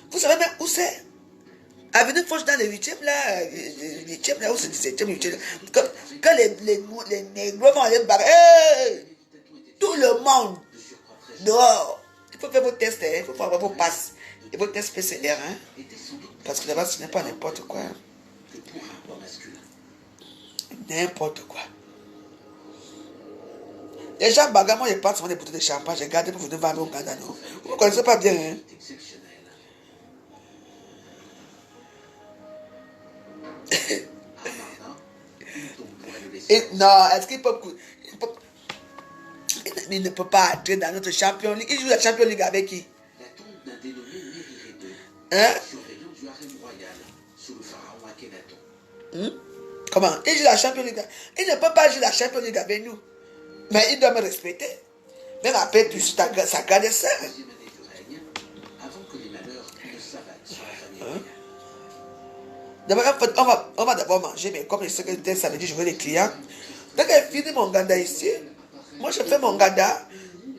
Vous savez même où c'est? Avenue Foch dans le 8e là, le 8e là, où c'est le 17e, 8e. Quand les négros vont aller bagarrer, tout le monde dehors. Il faut faire vos tests, hein. Il faut faire vos passes et vos tests PCR. Hein. Parce que là-bas, ce n'est pas n'importe quoi. N'importe quoi. Les gens bagarrent, moi, ils partent sur des bouteilles de champagne. J'ai gardé pour vous vendre au Ghana. Vous ne connaissez pas bien. Hein. Et, non, est-ce qu'il peut... Il ne peut pas entrer dans notre Champions League. Il joue la Champions League avec qui? La tombe d'un dénommé Mériré II, hein? surveillant du harem royal, sous le pharaon Akhenaton. Comment? Il joue la Champions League. Il ne peut pas jouer la Champions League avec nous. Mais il doit me respecter. Même après, tu sa garde de sœur. Deuxième année du règne, avant que les malheurs ne s'abattent sur la famille royale. D'abord, on va d'abord manger, mais comme je sais que le samedi, je veux les clients. Donc, elle finit mon ganda ici. Moi, je fais mon ganda.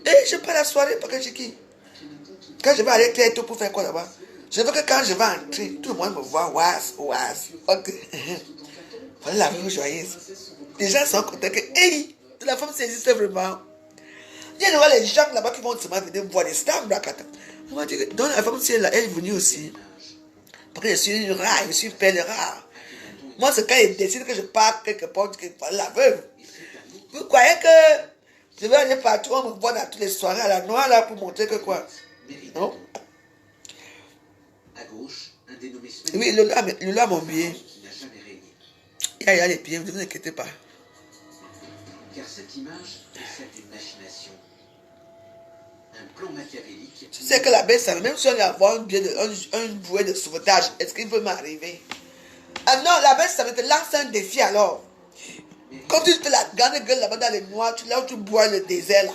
Et je prends la soirée pour que je quitte. Quand je vais aller clair tout pour faire quoi là-bas? Je veux que quand je vais entrer, tout le monde me voit. Oise. Ok. Voilà la vie joyeuse. Les gens sont contents que, hey, la femme, ça existe vraiment. Il y a les gens là-bas qui vont seulement venir voir les stars. On va dire, donc la femme, si elle est venue aussi. Parce que je suis une rare, je suis une pelle rare. Moi, c'est quand il décide que je pars quelque part, que la veuve. Vous croyez que je vais aller partout, on me voit dans toutes les soirées à la noire là pour montrer que quoi? Non? À gauche, un dénommé Oui, Lola mon billet. qui n'a jamais régné. Il y a les pieds, ne vous inquiétez pas. Car cette image est celle d'une machination. Un plan machiavélique. Tu sais que la bête, ça même si on a avoir un bouée de sauvetage, est-ce qu'il peut m'arriver? Ah non, la bête, ça va te lancer un défi alors. Comme tu fais la grande gueule là-bas dans les noirs, là où tu bois le désert là.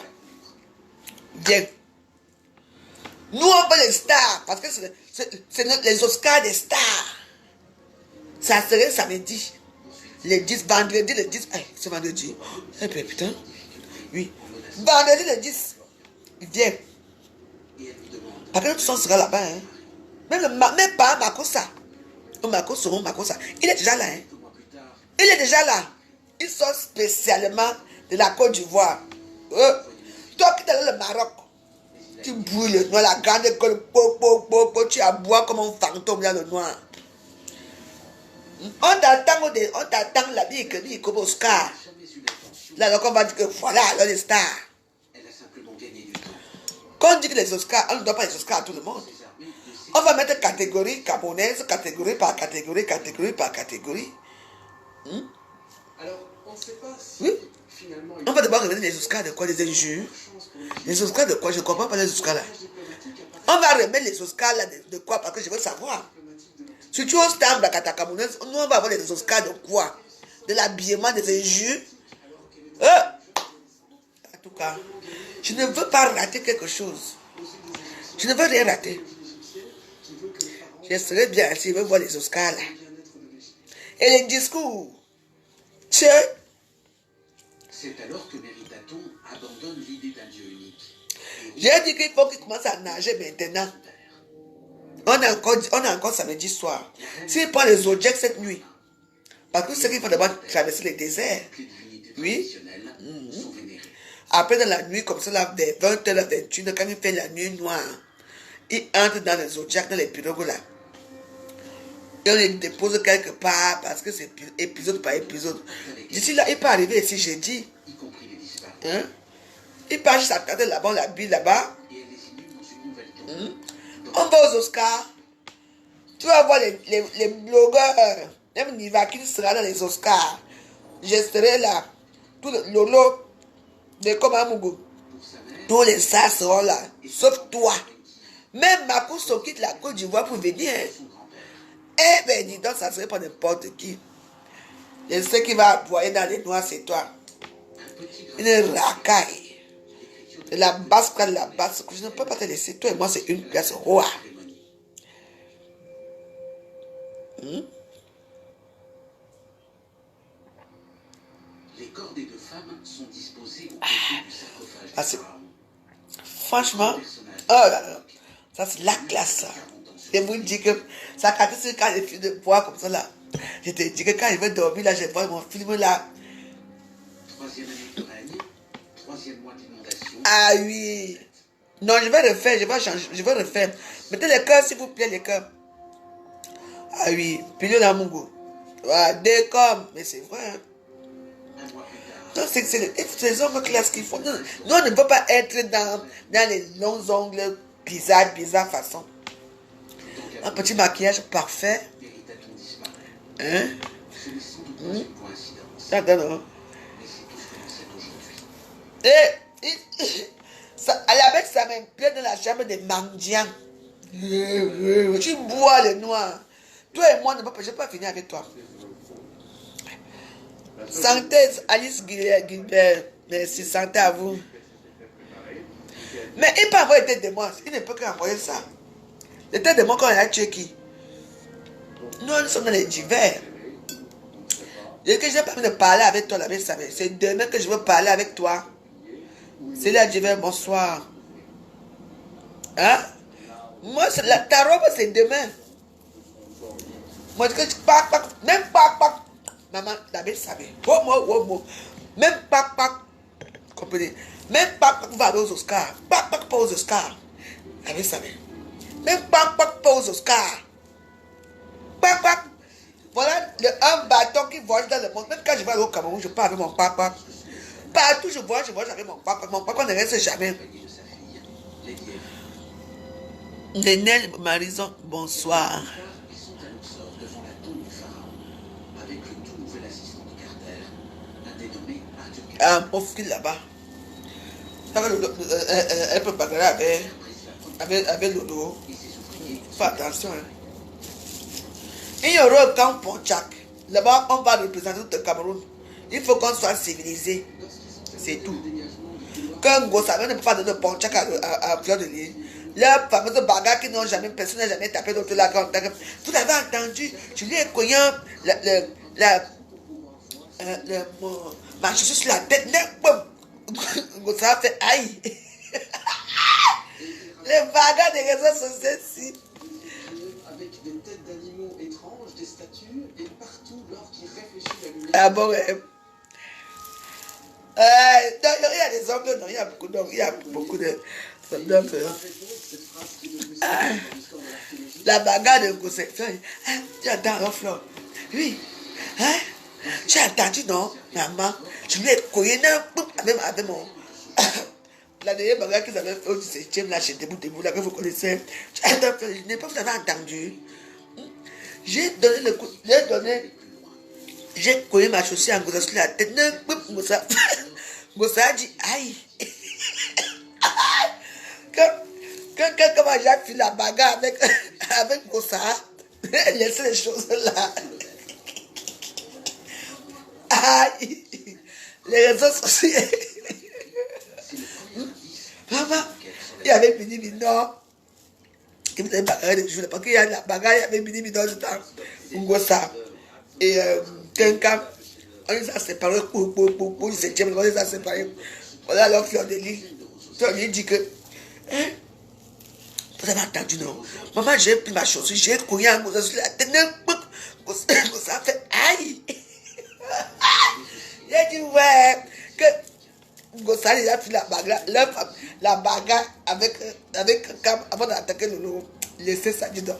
Viens. Nous, on veut les stars, parce que c'est les Oscars des stars. Ça serait samedi. Le 10, vendredi, le 10. C'est vendredi. Eh bien, putain. Oui. Vendredi, le 10. Viens. Parce que tout ça sera là-bas. Hein. Même pas Makossa. Makossa. Il est déjà là. Hein. Il est déjà là. Ils sont spécialement de la Côte d'Ivoire. Toi qui es dans le Maroc, tu brûles le noir, la grande école, tu aboies comme un fantôme dans le noir. On t'attend la vie comme Oscar. Là, donc on va dire que voilà, alors les stars. Quand on dit que les Oscars, on ne doit pas les Oscars à tout le monde. On va mettre catégorie camerounaise, catégorie par catégorie, catégorie par catégorie. Alors, on ne sait pas si Oui. finalement... On va d'abord remettre les Oscars de quoi? Les injures. Les Oscars de quoi? Je ne comprends pas les Oscars là. On va remettre les Oscars là de quoi? Parce que je veux savoir. Si tu oses tendre la catégorie, nous on va avoir les Oscars de quoi? De l'habillement, des injures. En tout cas, je ne veux pas rater quelque chose. Je ne veux rien rater. Je serais bien si je veux voir les Oscars là. Et les discours. C'est alors que Méritaton abandonne l'idée d'un dieu unique. J'ai dit qu'il faut qu'il commence à nager maintenant. On a encore samedi soir. S'il prend les objets cette nuit, parce que c'est qu'il faut d'abord traverser les déserts. Oui. Après, dans la nuit, comme ça, là, des 20h à 21h, quand il fait la nuit noire, il entre dans les objets, dans les pirogues là. Et on les dépose quelque part parce que c'est épisode par épisode. D'ici là, il peut arriver ici jeudi. Hein? Il part juste à regarder là-bas, la bille là-bas. On va aux Oscars. Tu vas voir les blogueurs. Même Niva qui sera dans les Oscars. Je serai là. Tout le Lolo de Komamougou. Tous les stars seront là. Sauf toi. Même Makosso quitte la Côte d'Ivoire pour venir. Eh ben dis donc, ça serait pas n'importe qui. Je sais qui va aboyer dans les noirs, c'est toi. Une racaille. La basse, prendre la basse. Je ne peux pas te laisser. Toi et moi, c'est une place roi. Les corps des deux femmes sont disposés au côté du sarcophage. Ah, c'est... Franchement, oh là là, ça c'est la classe. Ça. Je vous dis que ça caractérise quand les films de bois comme ça là. Je te dis que quand je vais dormir là, je vois mon film là. Troisième année de règne, troisième mois d'inondation. Ah oui. Non, je vais refaire, je vais changer, je vais refaire. Mettez les cœurs s'il vous plaît, les cœurs. Ah oui, pilier dans mon goût. Ah, des comme, mais c'est vrai. Hein. Non, c'est les ongles classe qu'il faut. Nous, on ne peut pas être dans les longs ongles bizarre façon. Un petit maquillage parfait. Hein? Non. Et ça, elle avait sa main pleine dans la chambre des mendiants. Tu bois le noir. Toi et moi, je ne peux pas finir avec toi. Santé, Alice Gilbert. Merci, santé à vous. Mais il peut avoir été de moi. Il ne peut qu'envoyer ça. Le tête de moi quand il a tué qui? Nous sommes dans les divers. Et que je n'ai pas envie de parler avec toi, c'est demain que je veux parler avec toi. C'est là, divers, bonsoir. Hein? Moi, ta robe, c'est demain. Moi, même pas. Maman, la belle savait. Même pas. Comprenez? Même pas va aller aux Oscars. Pas aux Oscars. La belle savait. Même pas aux Oscars. Voilà un bâton qui voyage dans le monde. Même quand je vais aller au Cameroun, je pars avec mon papa. Partout je voyage avec mon papa. Mon papa ne reste jamais. Nénel Marison, bonsoir. Ah, mon fils là-bas. Elle peut parler avec Lolo. Fais attention. Hein. Il y aura un camp Ponchak. Là-bas, on va représenter tout le Cameroun. Il faut qu'on soit civilisé. C'est tout. Quand Gossavin ne peut pas donner Ponchak à Fleur de Lys. La fameuse bagarre qui n'ont jamais, personne n'a jamais tapé d'autre la grande. Vous avez entendu, je lui ai cogné ma chaussure sur la tête. Ça fait aïe. Les bagarres des réseaux sociaux ici. Avec des têtes d'animaux étranges, des statues, et partout l'or qui réfléchit la lumière. Ah bon, il y a des ongles, non, il y a beaucoup d'ongles, il y a beaucoup de... La bagarre de Gossé. Tu entends, Fleur? Oui. Hein? Tu as entendu, non, maman? Je lui ai collé même avec mon... La dernière bagarre qu'ils avaient fait au 17e, là, chez Debout, là, que vous connaissez. Je n'ai pas vous avez entendu. J'ai donné le coup, j'ai collé ma chaussure en Gossé sur la tête. Gossé a dit, aïe. Quand Jacques fit la bagarre avec Gossé, elle laissait les choses là. Aïe. Les réseaux sociaux. Maman, il y avait Bini Bidon qui me faisait bagarre de jour. Parce qu'il y a la bagarre, il y avait Bini Bidon du temps. Ngosa. Et quelqu'un, on les a séparés pour le 7e, on les a séparés. Voilà alors Fleur de Lys. Fleur de Lys dit que, hein, vous avez entendu, non? Maman, j'ai pris ma chaussure, j'ai couru en Ngosa sur la tête. Ngosa fait aïe. J'ai dit, ouais, que Gossali a pris la bagarre avec avant d'attaquer Lolo. Laissez ça, dis donc.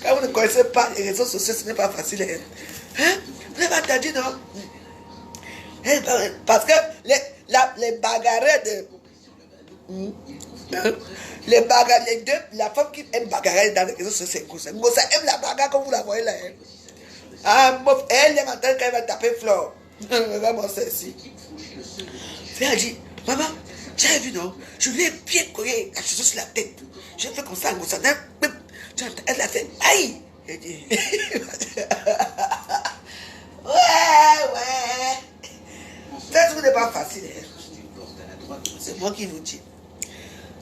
Quand vous ne connaissez pas les réseaux sociaux, ce n'est pas facile. Hein? Vous avez entendu, non? Parce que les bagarres de... Les bagarres, les deux, la femme qui aime bagarrer dans les réseaux sociaux, c'est Gossa. Gossa aime la bagarre comme vous la voyez là. Hein? Ah, elle aime entendre quand elle va taper Flore. Regarde-moi ça ici. Elle a dit, maman, tu as vu, non? Je lui ai bien collé la chaussure sur la tête. J'ai fait comme ça, Gossa. Elle a fait, aïe! Elle dit, ouais. Peut-être que vous n'est pas facile. C'est moi qui vous dis.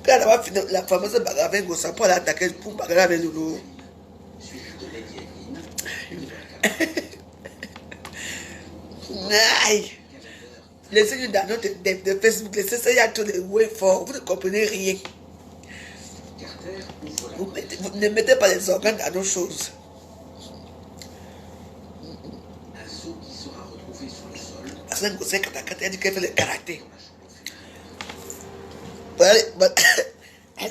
Quand elle va finir la fameuse bagarre avec Gossa pour l'attaquer pour bagarrer avec Loulou. Aïe. Laissez-nous dans notre de Facebook, laissez ça, il y a tous les way forts, vous ne comprenez rien. Vous ne mettez pas les organes dans nos choses. Parce que Gossa, quand elle dit qu'elle fait le karaté. Elle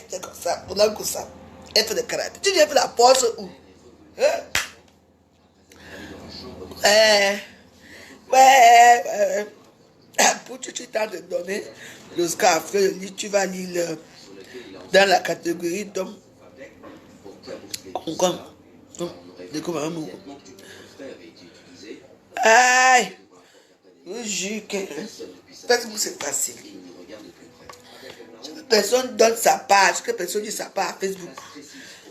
fait comme ça, pour la Gossa. Elle fait le karaté. Tu viens faire la pause où? Ouais. Pour tu t'as de donner le scarf, le livre, tu vas lire dans la catégorie d'hommes. Aïe! Je jure que Facebook c'est facile. Personne donne sa page, que personne dit sa part à Facebook.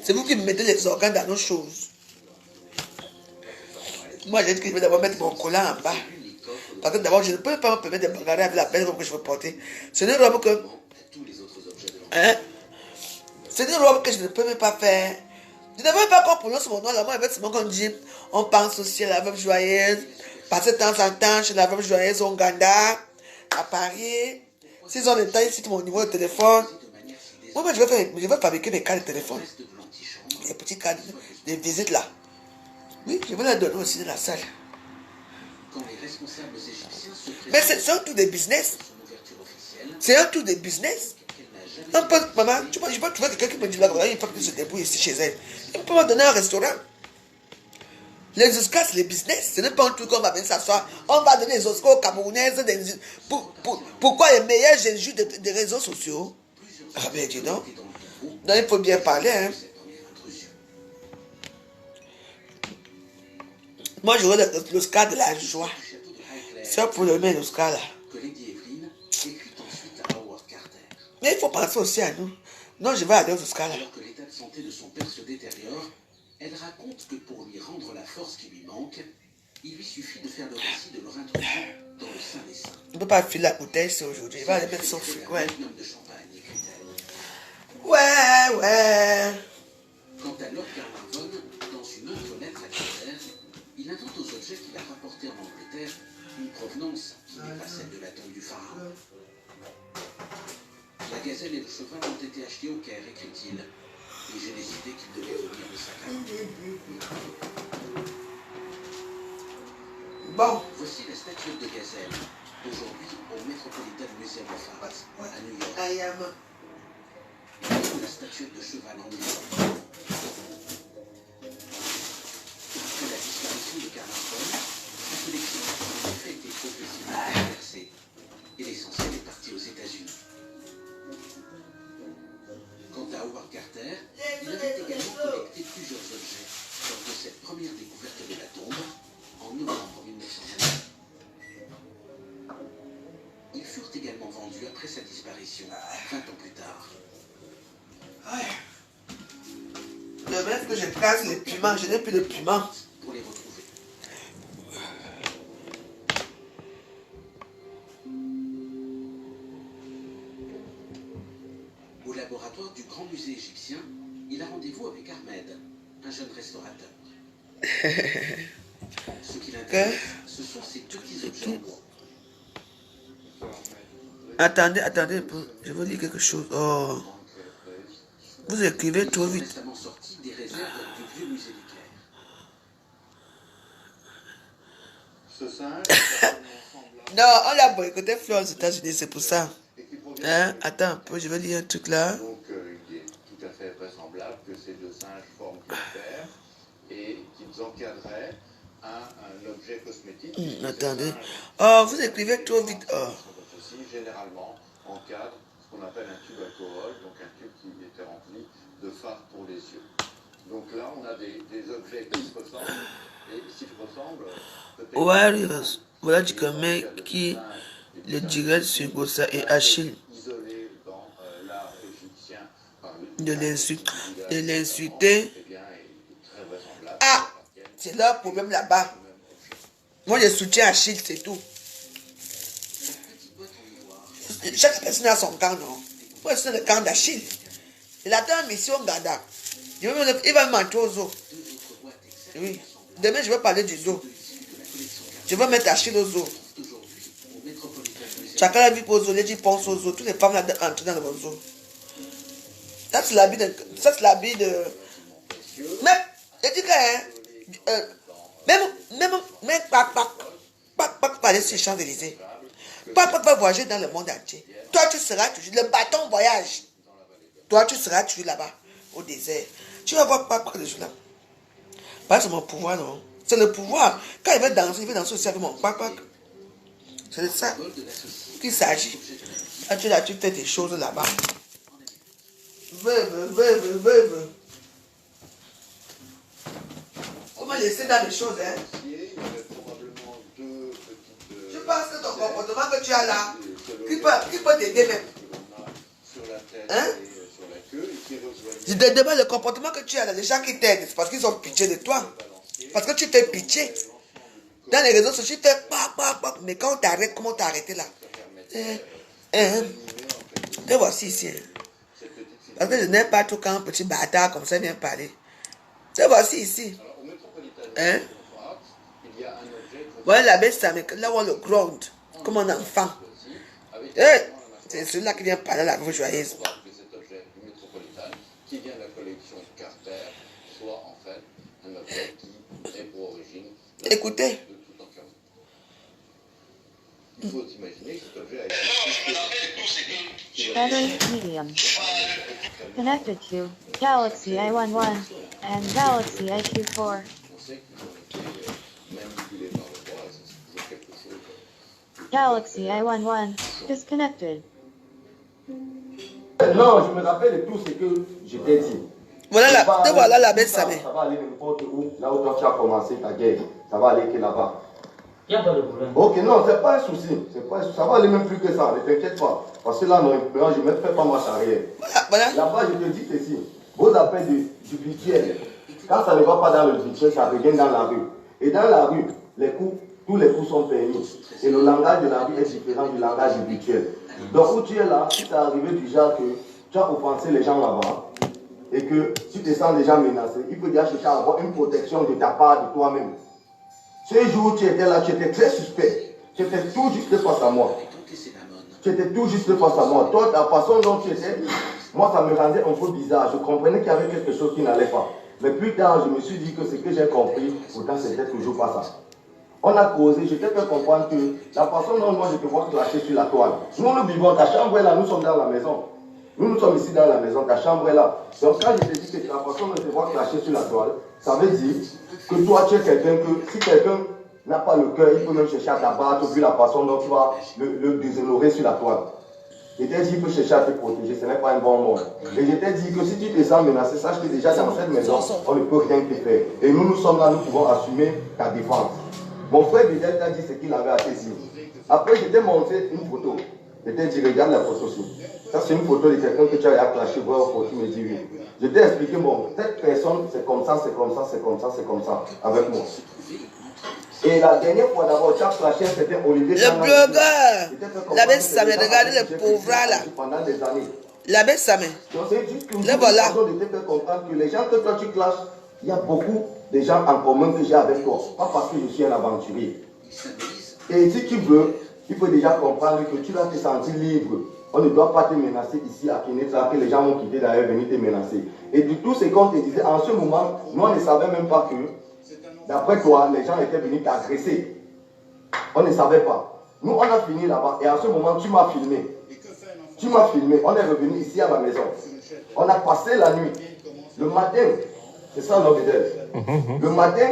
C'est vous qui me mettez les organes dans nos choses. Moi, j'ai dit que je vais d'abord mettre mon collant en bas. Parce que d'abord, je ne peux pas me permettre de bagarrer avec la peine que je veux porter. C'est une robe que... Hein? C'est une robe que je ne peux même pas faire. Je ne veux pas qu'on prononce mon nom. Là, moi, avec ce mot qu'on dit, on pense aussi à la veuve joyeuse. Parce que de temps en temps, chez la veuve joyeuse, au Ouganda, à Paris. S'ils ont le temps, ils citent mon numéro de téléphone. Moi, je vais fabriquer mes cartes de téléphone. Les petits cartes de visite là. Oui, je vais les donner aussi dans la salle. Mais c'est un tour de business. C'est un tour de business. Un peu, maman, je peux trouver quelqu'un qui me dit là, il faut que se débrouille ici chez elle. Il peut me donner un restaurant. Les Oscars, c'est le business. Ce n'est pas un truc qu'on va venir s'asseoir. On va donner les Oscars aux Camerounaises. Pourquoi les meilleurs Jésus des réseaux sociaux? Ah ben dis donc. Non, il faut bien parler. Hein. Moi, j'aurais l'Oscar de la joie. C'est pour le mettre l'Oscar là. Mais il faut penser aussi à nous. Non, je vais aller aux Oscars là. Alors que l'état de santé de son père se détériore, elle raconte que pour lui rendre la force qui lui manque, il lui suffit de faire le récit de leur introduction dans le Saint des Saints. On ne peut pas filer la bouteille, c'est aujourd'hui. Il va aller mettre son frigo. Ouais. Quant à Lord Carnarvon, dans une autre lettre à Carter, il invente aux objets qu'il a rapportés en Angleterre une provenance qui n'est pas celle de la tombe du pharaon. La gazelle et le cheval ont été achetés au Caire, écrit-il, et j'ai décidé qu'ils devaient venir de sa carte. Bon. Voici la statuette de gazelle, aujourd'hui au Metropolitan Museum of Art, à New York. La statuette de cheval en Europe. Après la disparition de Carnarvon, sa collection a en effet été progressivement dispersée, et l'essentiel est parti aux États-Unis. Quant à Howard Carter, il avait également collecté plusieurs objets lors de cette première découverte de la tombe en novembre 1909. Ils furent également vendus après sa disparition, 20 ans plus tard. Le même que je casse les piments, je n'ai plus de piments. Pour les retrouver. Au laboratoire du Grand Musée égyptien, il a rendez-vous avec Ahmed, un jeune restaurateur. Ce qui l'intéresse, ce sont ces petits objets en bois. Attendez un peu, je veux dire quelque chose. Oh. Vous écrivez trop vite. Récemment sorti des réserves du vieux musée du Caire. Ce singe, Non, on l'a boycotté Fleur aux États-Unis, c'est pour ça. Hein? Attends un peu, je vais lire un truc là. donc il est tout à fait vraisemblable que ces deux singes forment une paire et qu'ils encadraient un objet cosmétique. Attendez. Oh, vous écrivez trop vite. Oh. Ceci généralement encadre ce qu'on appelle un tube alcool, donc un tube qui était rempli de fard pour les yeux. Donc là, on a des objets qui se ressemblent, et s'ils ressemblent, peut-être... Warriors, voilà du mec qui le dirait sur Gossa et Achille. Isolé dans l'art égyptien par De l'insulter. Ah, c'est leur problème là-bas. Moi, je soutiens Achille, c'est tout. Chaque personne a son camp, non? Moi, c'est le camp d'Achille. Il attend une mission Gada. Il va me mentir aux os. Oui. Demain, je vais parler du zoo. Je vais mettre Achille au zoo. Chacun a vu pour zoo, les gens pensent au zoo. Toutes les femmes là entrent dans le zoo. Ça, c'est l'habit de. Ça, c'est l'habit de. Même, je dis que. Même, pas parler sur les Champs-Élysées. Pas voyager dans le monde entier. Toi, tu seras toujours. Le bâton voyage. Toi, tu seras toujours là-bas, au désert. Tu vas voir pas de là. Pas c'est mon pouvoir, non. C'est le pouvoir. Quand il veut danser aussi avec mon papa. C'est de ça qu'il s'agit. Là, tu fais des choses là-bas. Veuve. Comment laisser dans les choses, hein? Je pense que ton comportement que tu as là, qui peut t'aider même. Hein? Je te demande le comportement que tu as là, les gens qui t'aident, c'est parce qu'ils ont pitié de toi. Parce que tu fais pitié. Dans les réseaux sociaux, tu fais mais quand on t'arrête, comment t'as arrêté là? Te voici ici. Hein? Parce que je n'aime pas tout quand un petit bâtard comme ça vient parler. Te voici ici. Hein? Voilà la bête, ça, mais là où on le gronde, comme un enfant. C'est celui-là qui vient parler la voix joyeuse. Qui vient de la collection Carter, soit en fait un objet qui est pour origine écoutez. De tout encadrement. Il faut imaginer que cet objet a été Battery medium. Connected to Galaxy A11 and Galaxy A24. on sait qu'ils ont été manipulés par le roi, et ça c'est toujours quelque chose. Galaxy A11 disconnected. Non, je me rappelle de tout ce que je t'ai dit. Voilà la bête, ça. Ça va aller n'importe où, là où toi tu as commencé ta guerre. Ça va aller que là-bas. Il n'y a pas de problème. Ok, non, c'est pas un souci. Ça va aller même plus que ça, ne t'inquiète pas. Parce que là, non, je ne me fais pas marche arrière. Là-bas, je te dis ceci. Vos appels du virtuel, quand ça ne va pas dans le virtuel, ça revient dans la rue. Et dans la rue, tous les coups sont permis. Et le langage de la rue est différent du langage du virtuel. Donc, où tu es là, si ça arrivé du genre que tu as offensé les gens là-bas, et que tu te sens déjà menacé, il faut déjà chercher à avoir une protection de ta part, de toi-même. Ce jour où tu étais là, tu étais très suspect. Tu étais tout juste face à moi. Tu étais tout juste face à moi. Toi, la façon dont tu étais, moi, ça me rendait un peu bizarre. Je comprenais qu'il y avait quelque chose qui n'allait pas. Mais plus tard, je me suis dit que ce que j'ai compris, pourtant, c'était toujours pas ça. On a causé, je t'ai fait comprendre que la façon dont moi je te vois clasher sur la toile. Nous, nous vivons, ta chambre est là, nous sommes dans la maison. Nous sommes ici dans la maison, ta chambre est là. Donc quand je te dis que la façon dont je te vois clasher sur la toile, ça veut dire que toi tu es quelqu'un que, si quelqu'un n'a pas le cœur, il peut même chercher à t'abattre vu la façon dont tu vas le déshonorer sur la toile. Je t'ai dit qu'il peut chercher à te protéger, ce n'est pas un bon monde. Et je t'ai dit que si tu te sens menacé, sache que déjà dans cette maison, on ne peut rien te faire. Et nous sommes là, nous pouvons assumer ta défense. Mon frère Bidel t'a dit ce qu'il avait à tes yeux. Après, je t'ai montré une photo. Je t'ai dit, regarde la photo sur. Ça, c'est une photo de quelqu'un que tu as clashé, voir au tu me dis oui. Je t'ai expliqué, bon, cette personne, c'est comme ça, c'est comme ça, c'est comme ça, c'est comme ça, avec moi. Et la dernière fois d'abord, tu as clashé, c'était Olivier. Le blogueur. La bête, ça me regardez le pauvre là. Pendant des années. La bête, ça me. Donc, c'est juste que le voilà. de te faire comprendre que les gens que toi tu clashes, il y a beaucoup de gens en commun que j'ai avec toi. Pas parce que je suis un aventurier. Et si tu veux, il faut déjà comprendre que tu dois te sentir libre. On ne doit pas te menacer ici à Kinetra, que les gens vont quitter d'ailleurs venir te menacer. Et du tout ce qu'on te disait, en ce moment, nous on ne savait même pas que, d'après toi, les gens étaient venus t'agresser. On ne savait pas. Nous on a fini là-bas et en ce moment tu m'as filmé. Tu m'as filmé, on est revenu ici à la maison. On a passé la nuit. Le matin, c'est ça l'homme d'elle. Le matin,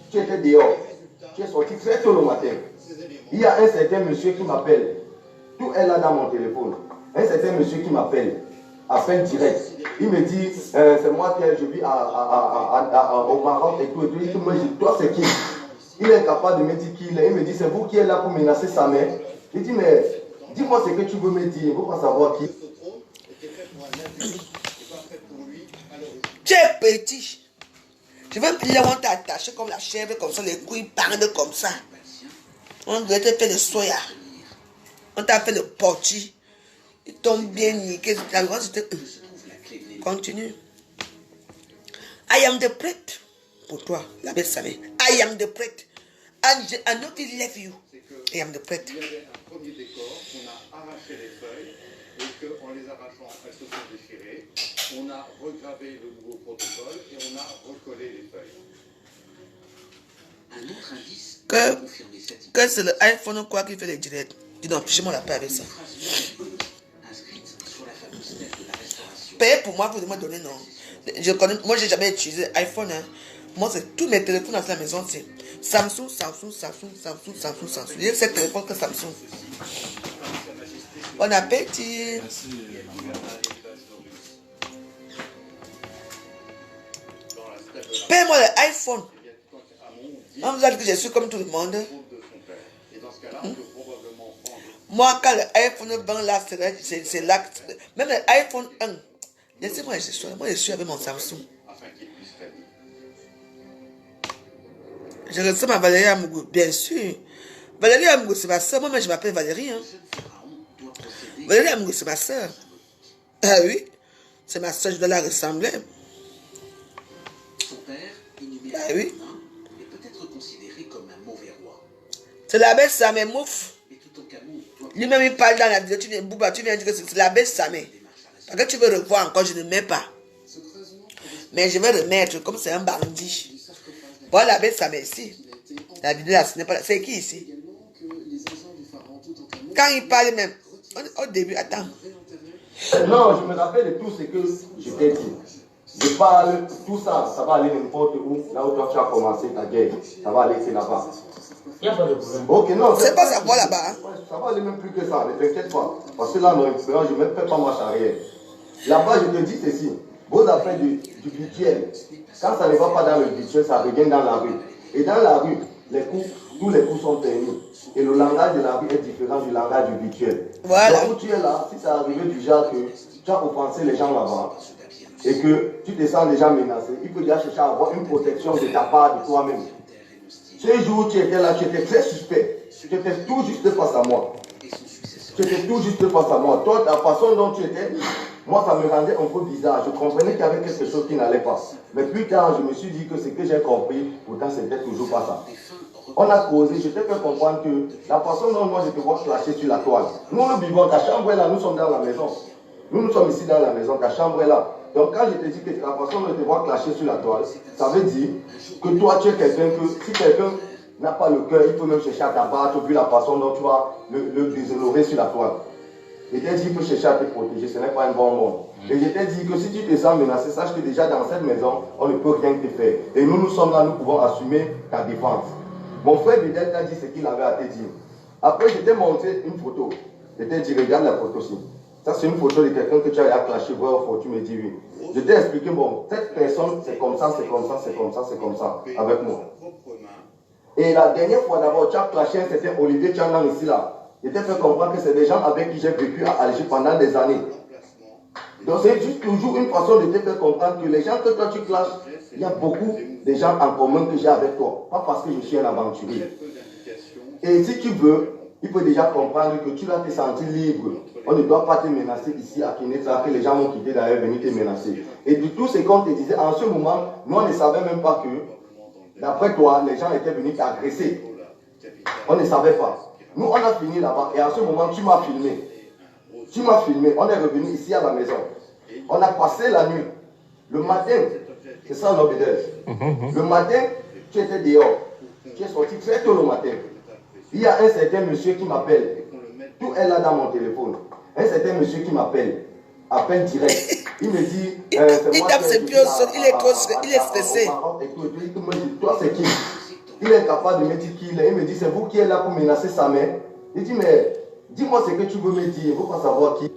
tu étais dehors. Tu es sorti très tôt le matin. Il y a un certain monsieur qui m'appelle. Tout est là dans mon téléphone. Un certain monsieur qui m'appelle. Appel direct. Il me dit, c'est moi qui je vis au Maroc et tout. Il me dit, toi c'est qui? Il est incapable de me dire qui il est. Il me dit, c'est vous qui êtes là pour menacer sa mère. Il dit, mais dis-moi ce que tu veux me dire. Il ne veut pas savoir qui. Tu es petit. Je veux plus on t'a attaché comme la chèvre, comme ça, les couilles pendent comme ça. On devait te faire le soya. On t'a fait le porti. Ils t'ont bien niqué. La grande, c'était... Continue. I am the prêtre. Pour toi, la belle Samé. I am the prêtre. I not left you. I am the prêtre. Il y avait un premier décor, on a arraché les feuilles, et qu'en les arrachant, elles se sont déchirées. On a regravé le nouveau protocole et on a recollé les feuilles. Un autre indice Que, confirmer cette que c'est le iPhone quoi qui fait les directs. Dis donc, fiche-moi la paix avec ça. inscrite sur la fameuse stèle de la restauration. Payer pour moi, vous me donner, non. Je connais, moi, j'ai jamais utilisé iPhone. Hein. Moi, c'est tous mes téléphones dans la maison, c'est Samsung. J'ai 7 téléphones que Samsung. Bon appétit. Paye-moi l'iPhone. On vous a dit que je suis comme tout le monde. Moi, quand l'iPhone 20 là, c'est là. Même l'iPhone 1. Laissez-moi, je suis avec mon Samsung. Je reçois ma Valérie Amougou, bien sûr. Valérie Amougou, c'est ma soeur. Moi, je m'appelle Valérie. Hein. Valérie Amougou, c'est ma soeur. Ah oui, c'est ma soeur, je dois la ressembler. Son père, inhumé Ah oui. est peut-être considéré comme un mauvais roi. C'est la belle Samé Mouf. Et tout au Cameroun doit Lui-même, il parle dans la vidéo. Tu viens, Bouba, tu viens dire que c'est la belle Samé. Parce que tu veux revoir encore, je ne mets pas. Mais je vais remettre, comme c'est un bandit. Voilà la belle Samé ici. La vidéo là, ce n'est pas là. C'est qui ici? Quand il parle même, au début, attends. Non, je me rappelle de tout ce que je t'ai dit. Je parle, tout ça, ça va aller n'importe où. Là où toi tu as commencé ta guerre, ça va aller là-bas. Il n'y a pas de problème. Ok, non. C'est pas ça, voilà là-bas. Hein? Ça va aller même plus que ça, ne t'inquiète pas. Parce que là, non, je ne me fais pas marche arrière. Là-bas, je te dis ceci. Vos affaires du virtuel, quand ça ne va pas dans le virtuel, ça revient dans la rue. Et dans la rue, tous les coups sont permis. Et le langage de la rue est différent du langage du virtuel. Voilà. Donc, où tu es là, si ça arrive du genre que tu as offensé les gens là-bas, et que tu te sens déjà menacé, il peut déjà chercher à avoir une protection de ta part, de toi-même. Ce jour où tu étais là, tu étais très suspect. Tu étais tout juste face à moi. Tu étais tout juste face à moi. Toi, la façon dont tu étais, moi, ça me rendait un peu bizarre. Je comprenais qu'il y avait quelque chose qui n'allait pas. Mais plus tard, je me suis dit que ce que j'ai compris, pourtant, c'était toujours pas ça. On a causé, je t'ai fait comprendre que la façon dont moi je te vois clasher sur la toile. Nous, nous vivons, ta chambre est là, nous sommes dans la maison. Nous sommes ici dans la maison, ta chambre est là. Donc quand je te dis que la façon dont je te vois clasher sur la toile, ça veut dire que toi tu es quelqu'un que, si quelqu'un n'a pas le cœur, il peut même chercher à t'abattre vu la façon dont tu vas le déshonorer sur la toile. Je t'ai dit qu'il peut chercher à te protéger, ce n'est pas un bon monde. Et je t'ai dit que si tu te sens menacé, sache que déjà dans cette maison, on ne peut rien te faire. Et nous sommes là, nous pouvons assumer ta défense. Mon frère Bidel t'a dit ce qu'il avait à te dire. Après, je t'ai montré une photo. Je t'ai dit, regarde la photo-ci. Ça, c'est une photo de quelqu'un que tu as clashé, voir au tu me dis oui. Je t'ai expliqué, bon, cette personne, c'est comme ça, c'est comme ça, c'est comme ça, c'est comme ça, avec moi. Et la dernière fois d'abord, tu as clashé un certain Olivier Tchandan ici, là. Je t'ai fait comprendre que c'est des gens avec qui j'ai vécu à Alger pendant des années. Donc, c'est juste toujours une façon de te faire comprendre que les gens que toi tu clashes, il y a beaucoup de gens en commun que j'ai avec toi. Pas parce que je suis un aventurier. Et si tu veux, il peut déjà comprendre que tu dois te sentir libre. On ne doit pas te menacer ici à Kineta, que les gens vont quitter d'ailleurs venir te menacer. Et de tout ce qu'on te disait, en ce moment, nous on ne savait même pas que, d'après toi, les gens étaient venus t'agresser. On ne savait pas. Nous on a fini là-bas et en ce moment, tu m'as filmé. Tu m'as filmé, on est revenu ici à la maison. On a passé la nuit. Le matin, c'est ça l'obédesse. Le matin, tu étais dehors. Tu es sorti très tôt le matin. Il y a un certain monsieur qui m'appelle. Tout est là dans mon téléphone. Un certain monsieur qui m'appelle. Appel direct. Il me dit... il tape ses pieds au sol, il est stressé. Toi, c'est qui? Il est capable de me dire qui il est. Il me dit, c'est vous qui êtes là pour menacer sa mère. Il dit, mais dis-moi ce que tu veux me dire. Il ne faut pas savoir qui.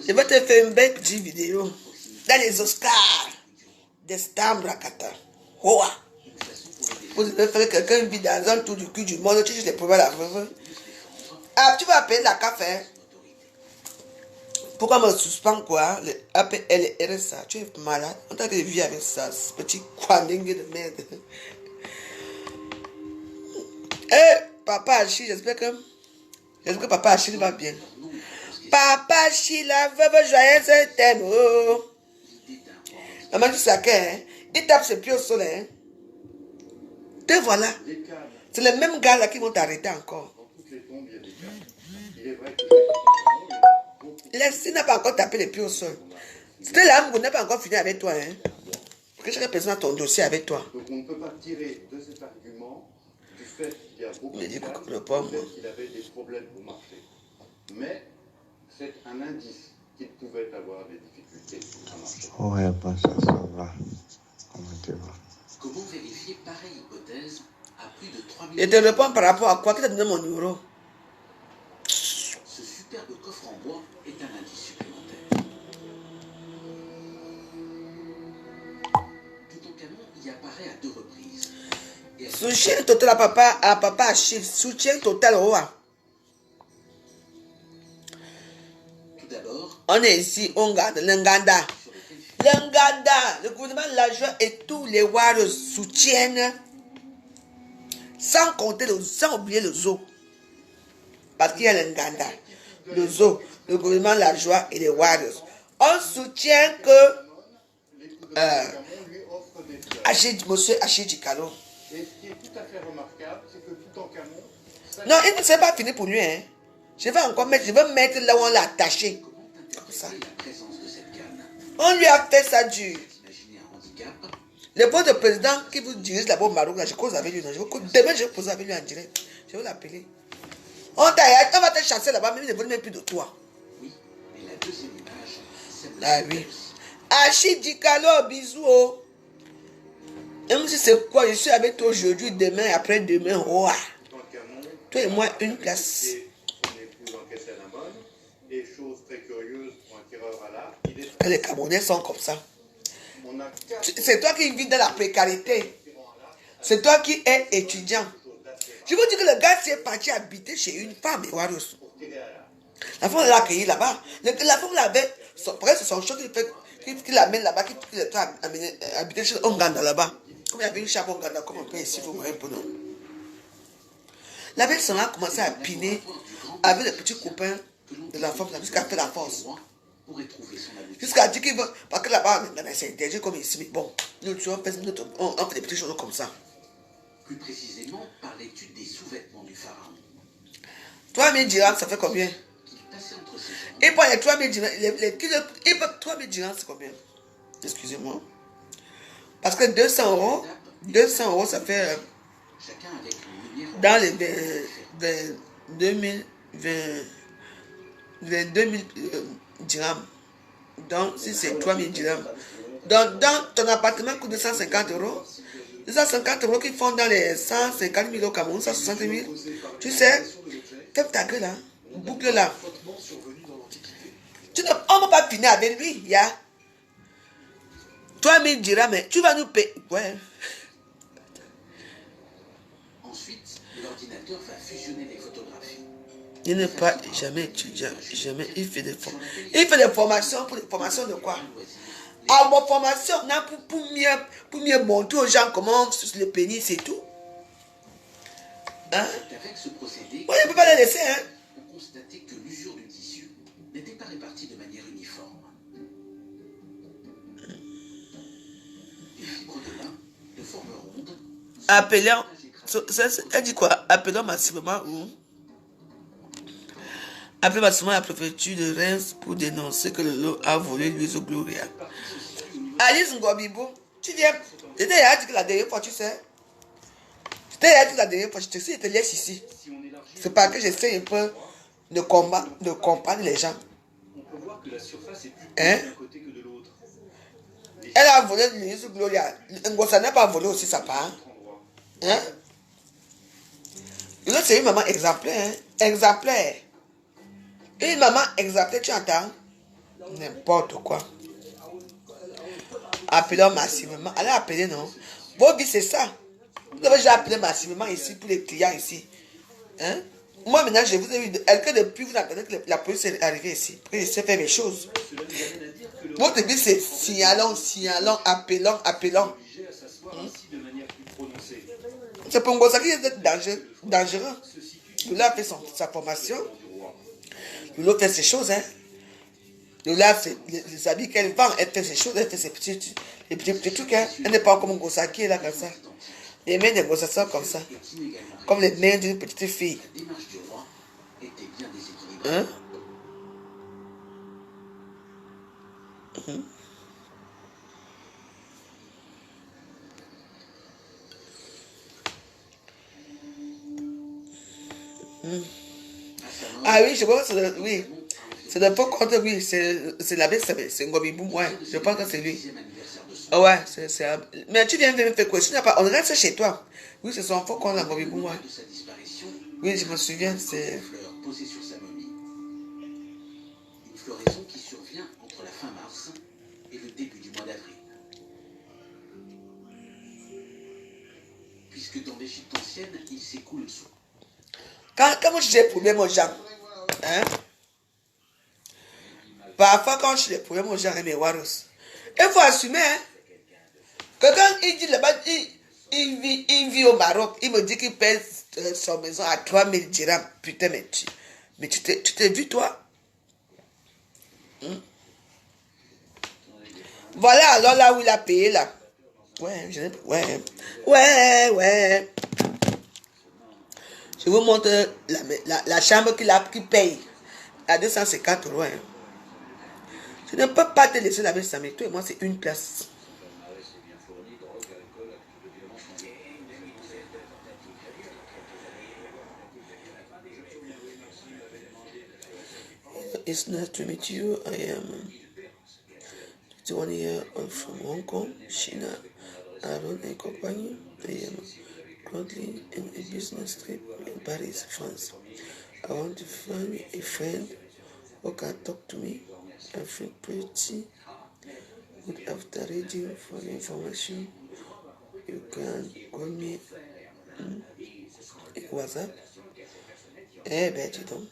Je vais te faire une belle petite vidéo dans les Oscars d'Estambre à Qatar. Hoa! Vous devez faire quelqu'un vit dans un tour du cul du monde, tu juste les problèmes à la veuve. Ah, tu vas appeler la café. Pourquoi me suspend quoi? Le APL RSA, tu es malade. On t'a vu avec ça, ce petit quandingue de merde. Papa Achille, j'espère que Papa Achille va bien. Papa Achille, la veuve joyeuse t'aime. Oh. Maman du saké, hein? Il tape ses pieds au sol. Hein? Te voilà. C'est les mêmes gars là qui vont t'arrêter encore. Laisse, n'a pas encore tapé les pieds au sol. C'était l'âme qu'on n'a pas encore fini avec toi. Hein? Parce que chaque personne a ton dossier avec toi. Donc on ne peut pas tirer de cet argument du fait qu'il y a beaucoup Mais de dis cas, le pauvre. qu'il avait des problèmes pour marcher. Mais c'est un indice qu'il pouvait avoir des difficultés à marcher. Ouais, pas ça va. Comment tu vas? Comment vérifier pareille hypothèse à plus de 3000 Et te réponds par rapport à quoi? Qui t'a donné mon numéro? Ce superbe coffre en bois est un indice supplémentaire. Toutankhamon y apparaît à 2 reprises. Et Soutien total à papa Achille. Soutien total au roi. tout d'abord, On est ici, on garde l'Nganda. L'Nganda, le gouvernement de la joie et tous les warriors soutiennent, sans oublier le zoo. Parce qu'il y a l'Nganda, le zoo, le gouvernement de la joie et les warriors. On soutient que monsieur Achille Dikalo. Et ce qui est tout à fait remarquable, c'est que Toutankhamon... Non, il ne s'est pas fini pour lui. Hein. Je veux mettre là où on l'a attaché. Comme ça. la présence de cette canne. On lui a fait ça dur. Imaginez un handicap. Le poste de président qui vous dirige là-bas au Maroc, là, je cause avec lui. Non, demain, je vais poser avec lui en direct. Je vais l'appeler. On va te chasser là-bas, même il ne veut même plus de toi. Oui, mais la deuxième image, celle de Ah oui. Achille Dikalo, bisous. Oh. Même si c'est quoi, je suis avec toi aujourd'hui, demain, après-demain. Oh. Toi et moi, une place. Son épouse encaissait la bonne. Et chose très curieuse pour un tireur à l'arc, il est... Les Camerounais sont comme ça. On a 4 C'est toi qui vis dans la précarité. C'est toi qui es étudiant. Je veux dire que le gars s'est parti habiter chez une femme. La femme l'a accueilli là-bas. La femme l'avait. Presque son choc qui l'amène là-bas, qui l'a habité chez Onganda là-bas. Comme il y avait une chape Onganda, comme on peut ici, vous voyez un peu non. La belle s'en a commencé à piner avec les petits copains de la femme jusqu'à faire la force. Jusqu'à dire qu'il veut. Parce que là-bas, c'est interdit comme ici. Mais bon, nous, on fait des petites choses comme ça. Plus précisément par l'étude des sous-vêtements du pharaon. 3000 dirhams, ça fait combien? Qu'il passait entre ses jambes. Et pour les 3000 dirhams, 3000 dirhams, c'est combien? Excusez-moi. Parce que 200 euros, ça fait Chacun avec une lumière. dans les 2000 dirhams. Donc, si c'est 3000 dirhams. Donc, dans ton appartement coûte 250 euros. 250 euros qui font dans les 150 000 au Cameroun, 160 000. Tu sais, ferme ta gueule là, boucle là. On ne va pas finir avec lui, ya. 3000 dirhams, mais tu vas nous payer. Ouais. Ensuite, l'ordinateur va fusionner les photographies. Il n'est pas jamais étudiant, jamais. Il fait des formations pour des formations de quoi? Ah, mon formation, pour mieux montrer aux gens comment le pénis, c'est tout. Hein? Avec ce procédé, Ouais, on ne peut pas les laisser, hein? on constatait que l'usure du tissu n'était pas répartie de manière uniforme. Les fibres de lin, de forme ronde, Appelant, elle dit quoi? Appelant massivement où? Appelez massivement la préfecture de Reims pour dénoncer que le lot a volé l'huile au Gloria. Alice Ngobibo, tu viens. J'étais là la dernière fois, tu sais. J'étais là la dernière fois, je te laisse ici. C'est parce que j'essaie un peu de comprendre les gens. On peut voir que la surface est plus Hein? d'un côté que de l'autre. Elle a volé l'huile au Gloria. Ngosa n'a pas volé aussi sa part. Hein? L'autre, c'est une maman exemplaire. Hein? Exemplaire. Une maman exemplaire, tu entends? N'importe quoi. Appelons massivement. Allez appeler, non? Bobby, c'est ça. Vous avez déjà appelé massivement ici pour les clients ici. Hein? Moi, maintenant, je vous ai vu. Que depuis, vous attendez que la police est arrivée ici. Pour que je sais faire mes choses. Votre but, c'est signalons, appelons. C'est pour Ngosa qui est dangereux. Lula a fait sa formation. Lula fait ses choses. Hein. Lula, les habits qu'elle vend, elle fait ses choses, elle fait ses petits trucs. Hein. Elle n'est pas comme Ngosa qui est là comme ça. Les mains de Ngosa sont comme ça. Comme les mains d'une petite fille. Hein? Ah oui, je pense que c'est oui. C'est le faux compte, oui. C'est l'abbé, c'est Ngobiboum, ouais. Je pense que c'est lui. Oh ouais, mais tu viens me faire quoi? On reste chez toi. Oui, c'est son faux compte, la Ngobiboum, ouais. Oui, je me souviens, c'est... Une floraison qui survient entre la fin mars et le début du mois d'avril. Puisque dans l'Égypte ancienne, il s'écoule sous. Quand j'ai des problèmes aux gens, hein? Parfois, quand j'ai des problèmes aux gens, mes warros, il faut assumer, hein? Que quand il dit là-bas, il vit au Maroc, il me dit qu'il paye son maison à 3000 dirhams. Putain, mais tu t'es vu, toi? Voilà, alors là où il a payé, là. Ouais. Je vous montre la chambre qu'il paye à 250 €. Hein. Je ne peux pas te laisser laver ça, mais toi et moi, c'est une place. It's nice to meet you. I am 21 years old from Hong Kong, China. I run a company. I am currently in a business trip in Paris, France. I want to find a friend who can talk to me. I feel pretty good after reading for the information. You can call me in WhatsApp. Eh ben, dis donc.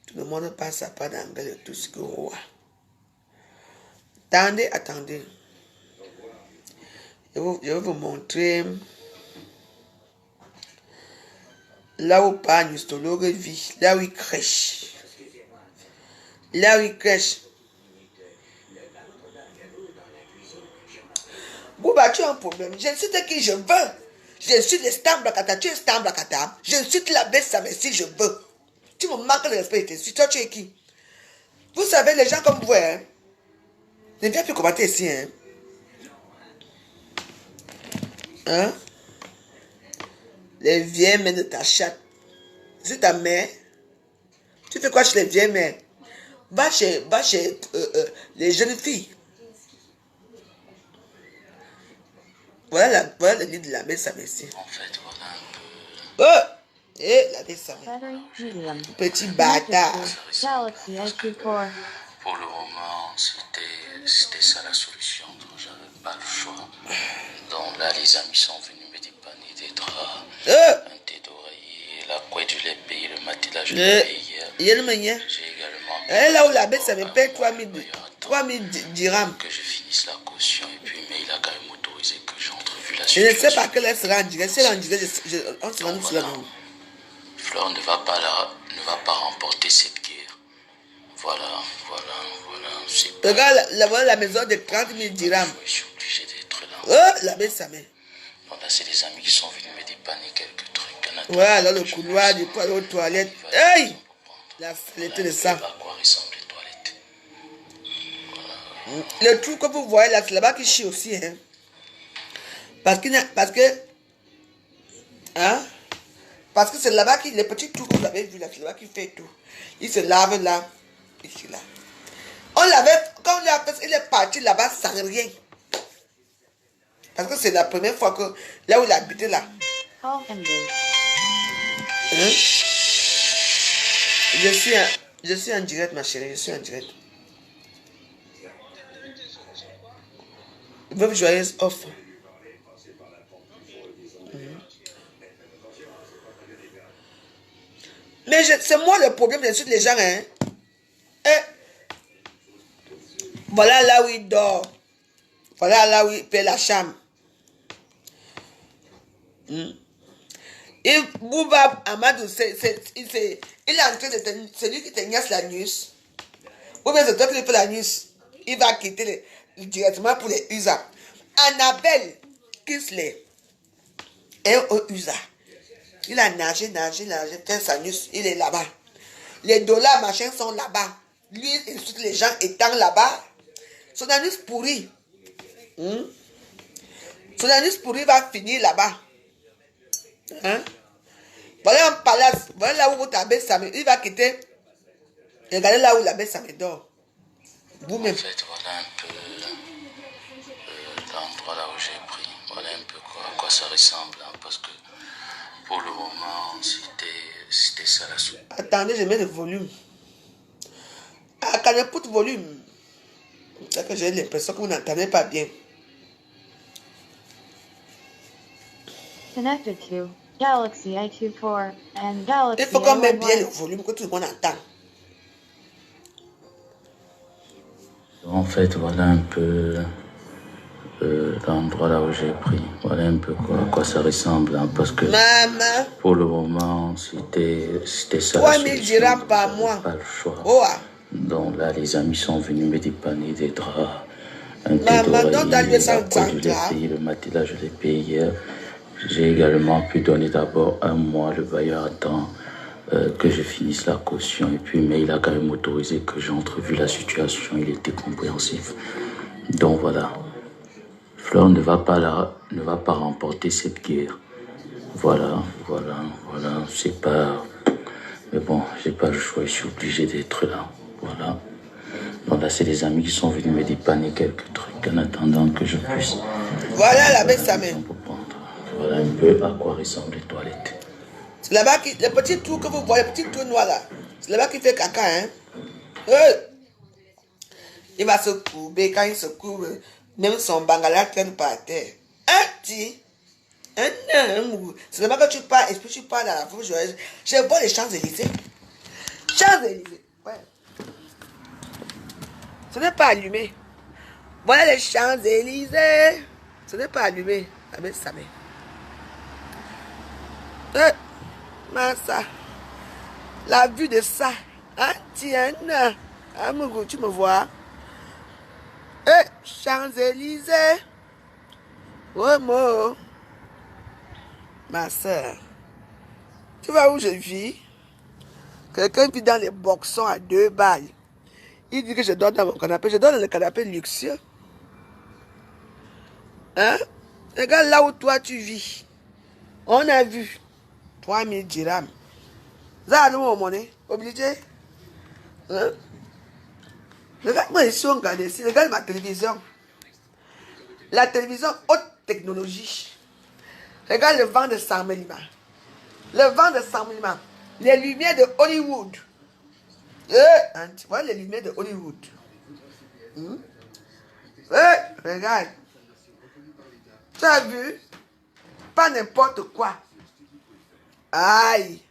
Tout le monde passe à pas d'anglais de tout ce qu'on voit. Attendez. Je vais vous montrer là où Pagnustologue vit, là où il crèche. Bouba, tu as un problème. Je suis de qui je veux. Je suis le Stamblakata, tu es Stamblakata. Je suis la baisse si je veux. Tu me manques de respect. Toi, tu es qui? Vous savez, les gens comme vous, hein, ne viennent plus commenter ici. Hein? Les vieilles mains de ta chatte. C'est ta mère. Tu fais quoi chez les vieilles mères? Va chez les jeunes filles. Voilà le lit de la baisse ici. En fait, voilà un peu... La baisse Medium. Petit bâtard. Galaxy IQ4. Pour le moment, c'était ça la solution. Donc, j'avais pas le choix. Donc là, les amis sont venus me dépanner des draps, un thé d'oreiller, la couette, je l'ai payé, le matelas, je l'ai payé hier. J'ai également... là où la bête, ça me paye 3000 dirhams. Que je finisse la caution, et puis, mais il a quand même autorisé que j'entrevue la Je situation. ne sais pas quelle sera en direct. Si elle est en direct, on se rend sur la main. Fleur ne va pas remporter cette guerre. Voilà. Regarde la maison de 30 000 dirhams. Je suis obligé d'être là. La baisse, ça met. Voilà, c'est des amis qui sont venus me dépanner quelques trucs. Ouais, alors le couloir, du poil aux toilettes. Hey! La flétée de ça. À quoi ressemblent les toilettes? Voilà. Le trou que vous voyez là, c'est là-bas qui chie aussi. Hein? Parce que c'est là-bas qui, les petits trous que vous avez vu là, c'est là-bas qui fait tout. Il se lave là, ici là. On l'avait, quand on l'a fait, il est parti là-bas sans rien. Parce que c'est la première fois que, là où il habitait là. Call ended. Hein? Je suis en direct, ma chérie, je suis en direct. Veuve joyeuse offre. Mais c'est moi le problème, je suis les gens, hein. Voilà là où il dort. Voilà là où il paie la chambre. Et Bouba Amadou, il est en train de te... C'est lui qui te niasse la nuit. Ou bien c'est toi qui lui fais la nuit. Il va quitter directement pour les USA. Annabelle Kisley est au USA. Il a nagé, fait sa nuit. Il est là-bas. Les dollars, machin, sont là-bas. Lui et tous les gens étant là-bas. Son anus pourri. Son anus pourri va finir là-bas. Hein? Voilà un palace. Voilà là où ta belle Samé. Il va quitter. Regardez là où la belle Samé dort. Vous-même. En fait, voilà un peu l'endroit là où j'ai pris. Voilà un peu à quoi ça ressemble. Hein, parce que pour le moment, c'était ça la soupe. Attendez, je mets le volume. Ah, quand je put volume. C'est que j'ai l'impression que vous n'entendez pas bien. Connected to Galaxy i24 and Galaxy Il faut qu'on mette bien i11. le volume que tout le monde entend. En fait, voilà un peu l'endroit là où j'ai pris. Voilà un peu à quoi ça ressemble. Hein, parce que Maman, pour le moment, c'était ça. 3000 dirhams par mois. Pas le choix. Oh, Donc là, les amis sont venus me dépanner des draps, un maman, non, dans le la sang, couette, je l'ai payé, le matelas, je l'ai payé hier. J'ai également pu donner d'abord un mois, le bailleur attend que je finisse la caution. Et puis, mais il a quand même autorisé que j'ai entrevu la situation, il était compréhensif. Donc voilà, Fleur ne va pas remporter cette guerre. Voilà, c'est pas... Mais bon, j'ai pas le choix, je suis obligé d'être là. Voilà. Donc là, c'est des amis qui sont venus me dépanner quelques trucs en attendant que je puisse. Voilà la belle Samé. Voilà un peu à quoi ressemblent les toilettes. C'est là-bas le petit trou que vous voyez, le petit trou noir là. C'est là-bas qu'il fait caca, hein. Il va se courber, quand il se courbe, même son bangala traîne par terre. C'est là-bas que tu pars, et puis tu pars dans la foule. Je vois les Champs-Élysées. Champs-Élysées, ouais. Ce n'est pas allumé. Voilà les Champs-Élysées. Ce n'est pas allumé. La belle Samé. Massa. La vue de ça. Hein, tiens, Amougou, tu me vois? Champs-Élysées. Oh, moi. Ma soeur. Tu vois où je vis? Quelqu'un vit dans les boxons à 2 balles. Il dit que je dors dans mon canapé. Je dors dans le canapé luxueux. Hein? Regarde là où toi tu vis. On a vu 3000 dirhams. Ça a mon monnaie. Obligé. Hein? Regarde-moi ici, on regarde ici. Regarde ma télévision. La télévision haute technologie. Regarde le vent de Samelima. Le vent de Samelima. Les lumières de Hollywood. Tu vois les lumières de Hollywood. Regarde. Tu as vu? Pas n'importe quoi. Aïe.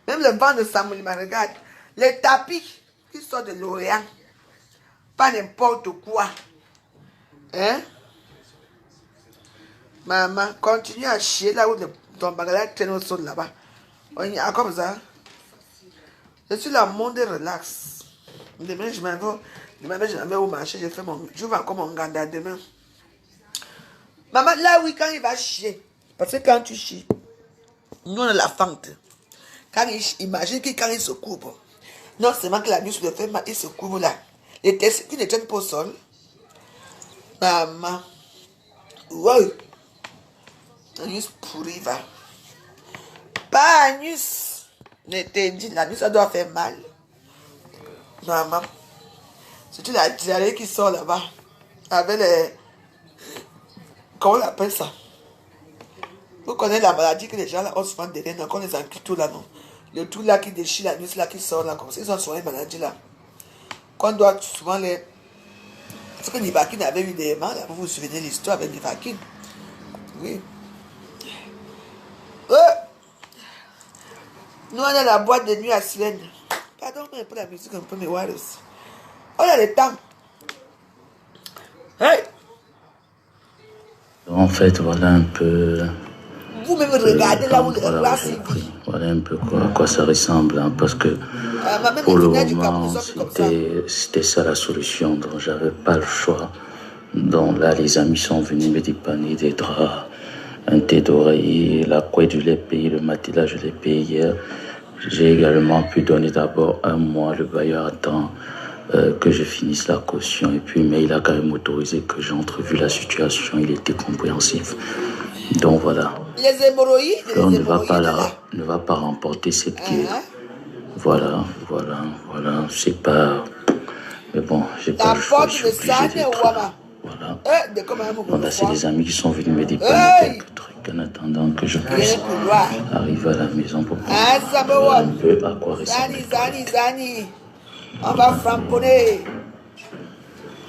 Même le vent de Samelima, regarde. Les tapis qui sortent de l'Orient. Pas n'importe quoi. Hein? Maman, continue à chier là où ton bagage traîne au sol là-bas. On y a comme ça. Je suis là, monde relax. Demain, je m'en vais au marché. Je vais encore mon ganda demain. Maman, là oui, quand il va chier. Parce que quand tu chies, nous on a la fente. Imagine que quand il se couvre, non seulement que la nuit le fait mal, il se couvre là. Les testicules ne tiennent pas au sol. Maman. Ouais. Anus pourri va. Pas anus. Ne t'ai dit, l'anus ça doit faire mal. Maman. C'est-tu la diarrhée qui sort là-bas? Avec les... Comment on appelle ça? Vous connaissez la maladie que les gens là ont souvent derrière, donc on les encule tout là, non? Le tout là qui déchire la nuit là qui sort là, comme ça, ils ont souvent les maladies là. Qu'on doit souvent les... Parce que Nivakin avait eu des mains là, vous vous souvenez de l'histoire avec Nivakin? Oui. Nous on a la boîte de nuit à Silène. Pardon, mais un peu la musique un peu, mais ouais aussi. On a le temps. Hey! En fait, voilà un peu Vous-même regardez là où les voilà, races vivent. Voilà un peu à quoi ça ressemble, hein, parce que pour le moment, c'était ça la solution, donc j'avais pas le choix. Donc là, les amis sont venus me dépanner des draps, un thé d'oreiller, la couette, je l'ai payé, le matelas, je l'ai payé hier. J'ai également pu donner d'abord 1 mois, le bailleur attend que je finisse la caution, et puis, mais il a quand même autorisé que j'entre, vu la situation, il était compréhensif. Donc voilà. Les hémorroïdes, on ne va pas remporter cette guerre. Voilà. C'est pas. Mais bon, j'ai pas le choix. Je suis obligé d'être là. Voilà. Donc là, c'est des amis qui sont venus me dépanner quelques trucs en attendant que je puisse arriver à la maison pour voir un peu à quoi ressemble. Zani. On va framponner.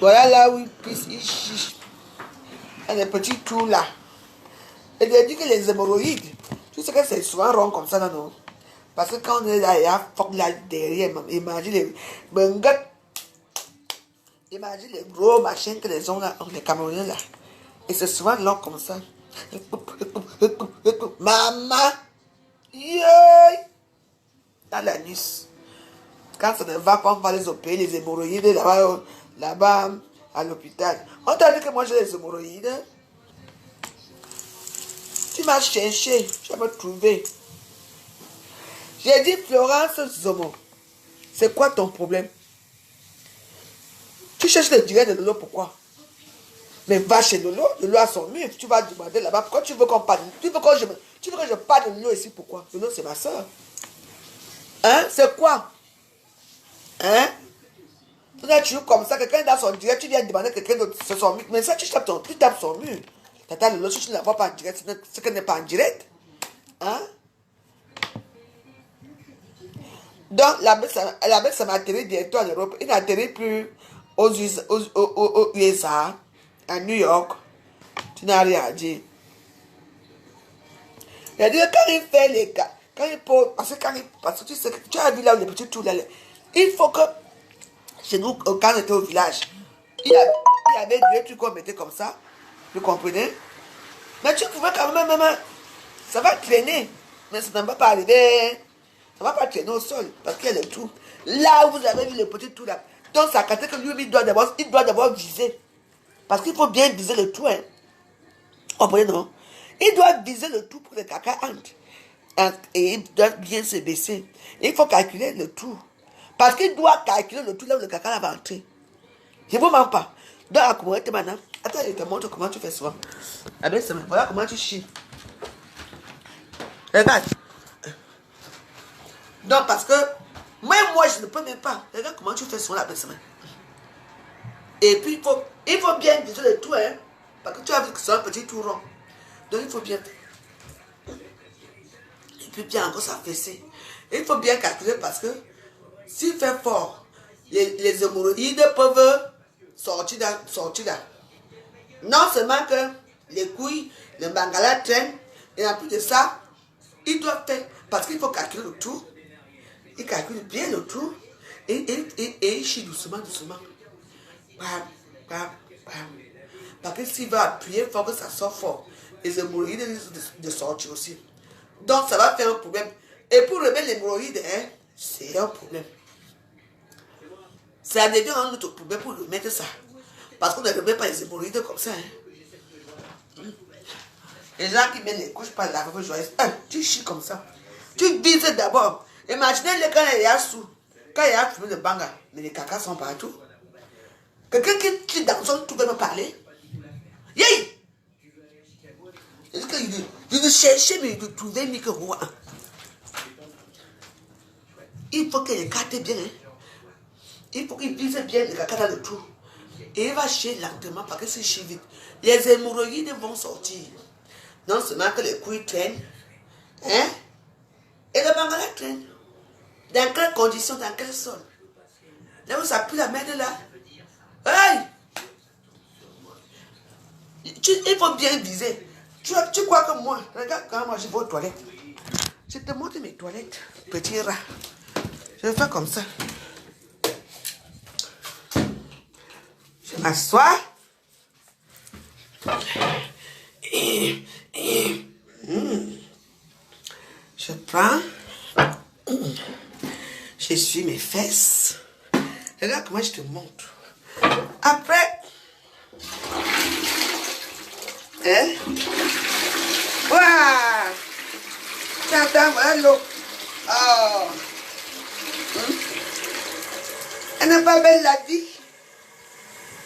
Voilà là où il chiche. Il y a des petits trous là. Et de dire que les hémorroïdes, tu sais que c'est souvent rond comme ça, non? Parce que quand on est là, il y a fuck là derrière. Imagine les benguettes. Imagine les gros machins que les ont là, les Camerounais là. Et c'est souvent long comme ça. Maman! Yay! Dans la nuit. Quand ça ne va pas, on va les opérer, les hémorroïdes là-bas à l'hôpital. On t'a dit que moi j'ai les hémorroïdes. Tu m'as cherché, je vais me trouver. J'ai dit, Florence Zomo, c'est quoi ton problème? Tu cherches le direct de Lolo, pourquoi? Mais va chez Lolo, Lolo a son mur, tu vas demander là-bas, pourquoi tu veux qu'on parle? Tu veux que je parle de Lolo ici, pourquoi? Lolo, c'est ma soeur. Hein? C'est quoi? Hein? Tu es toujours comme ça, quelqu'un dans son direct, tu viens demander à quelqu'un d'autre, c'est son mur. Mais ça, tu tapes son mur. Tata Lolo, si tu ne la vois pas en direct, c'est qu'elle n'est pas en direct. Hein? Donc, la bête, ça m'a atterri bientôt en Europe. Il n'atterrit plus aux USA, à New York. Tu n'as rien à dire. Il a dit que quand il fait les gars, quand il pose, parce que tu sais, tu as vu là où les petits trous là, il faut que, chez nous, quand on était au village, il y avait 2 trucs qu'on mettait comme ça. Vous comprenez? Mais tu pouvais quand même, ça va traîner. Mais ça ne va pas arriver. Ça ne va pas traîner au sol. Parce qu'il y a le trou. Là où vous avez vu le petit trou là. Donc ça a que lui, il doit d'abord viser. Parce qu'il faut bien viser le trou. Hein. Vous comprenez, non? Il doit viser le trou pour que le caca entre. Et il doit bien se baisser. Il faut calculer le trou. Parce qu'il doit calculer le trou là où le caca va entrer. Je ne vous mens pas. Donc, à comment maintenant? Attends, je te montre comment tu fais souvent. Ah ben, voilà comment tu chies. Regarde. Donc, parce que moi, je ne peux même pas. Regarde comment tu fais souvent la semaine. Et puis, il faut bien viser le tout, hein. Parce que tu as vu que c'est un petit tout rond. Donc, il faut bien. Et puis, bien encore s'affaisser. Il faut bien calculer parce que s'il fait fort, les hémorroïdes peuvent sortir là. Non seulement que les couilles, le bangala traînent, et en plus de ça, il doit faire, parce qu'il faut calculer le tout. Il calcule bien le tout, et il chie doucement. Bam. Parce que s'il va appuyer, il faut que ça sorte fort. Les hémorroïdes risquent de sortir aussi. Donc ça va faire un problème. Et pour remettre les hémorroïdes, hein, c'est un problème. Ça devient un autre problème pour remettre ça. Parce qu'on ne remet pas les hémorroïdes comme ça. Hein. Les gens qui mettent les couches par la veuve joyeuse, tu chies comme ça. Tu vises d'abord. Imaginez-le quand il y a sous. Quand il y a fumé de banga, mais les cacas sont partout. Quelqu'un qui dans son tout veut me parler. Yay! Je veux chercher, mais je veux trouver Mickey Rouen. Il faut qu'il écarte bien. Hein. Il faut qu'il vise bien le caca dans le trou. Et il va chier lentement parce que c'est chier vite. Les hémorroïdes vont sortir. Non seulement que les couilles traînent. Hein? Et le bangala traîne. Dans quelles conditions, dans quel sol? Là où ça pue la merde là. Hey! Il faut bien viser. Tu crois que moi, regarde quand moi je vais aux toilettes. Je te montre mes toilettes, petit rat. Je vais faire comme ça. Je m'assois. sur mes fesses. Regarde comment je te montre. Après, hein? Waouh! Tiens, voilà l'eau. Oh! Elle n'est pas belle la vie.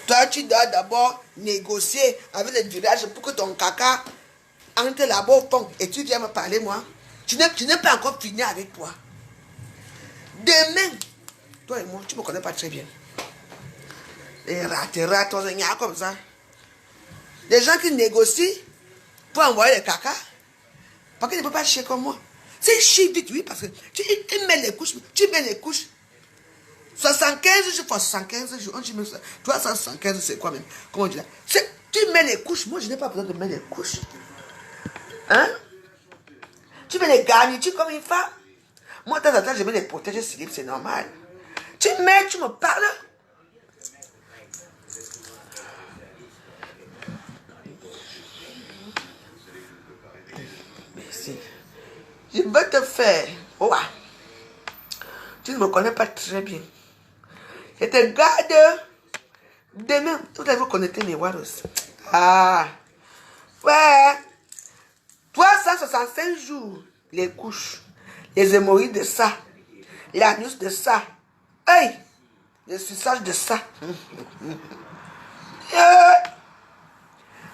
Toi, tu dois d'abord négocier avec le village pour que ton caca entre là-bas au fond. Et tu viens me parler, moi. Je n'ai pas encore fini avec toi. Demain, toi et moi, tu ne me connais pas très bien. Les rats, comme ça. Des gens qui négocient pour envoyer le caca. Parce qu'ils ne peuvent pas chier comme moi. C'est chier vite, oui, parce que tu mets les couches, 75 jours fois 75 jours. Toi, 175, c'est quoi même? Comment on dit là? Tu mets les couches. Moi, je n'ai pas besoin de mettre les couches. Hein? Tu mets les garnitures comme une femme. Moi, de temps en temps, je mets les protèges slip, c'est normal. Tu mets, tu me parles. Merci. Je veux te faire. Oh, tu ne me connais pas très bien. Je te garde. Demain, vous allez connecter mes aussi. Ah. Ouais. 365 jours. Les couches. Les hémorroïdes de ça. L'anus de ça. Hey. Le suçage de ça.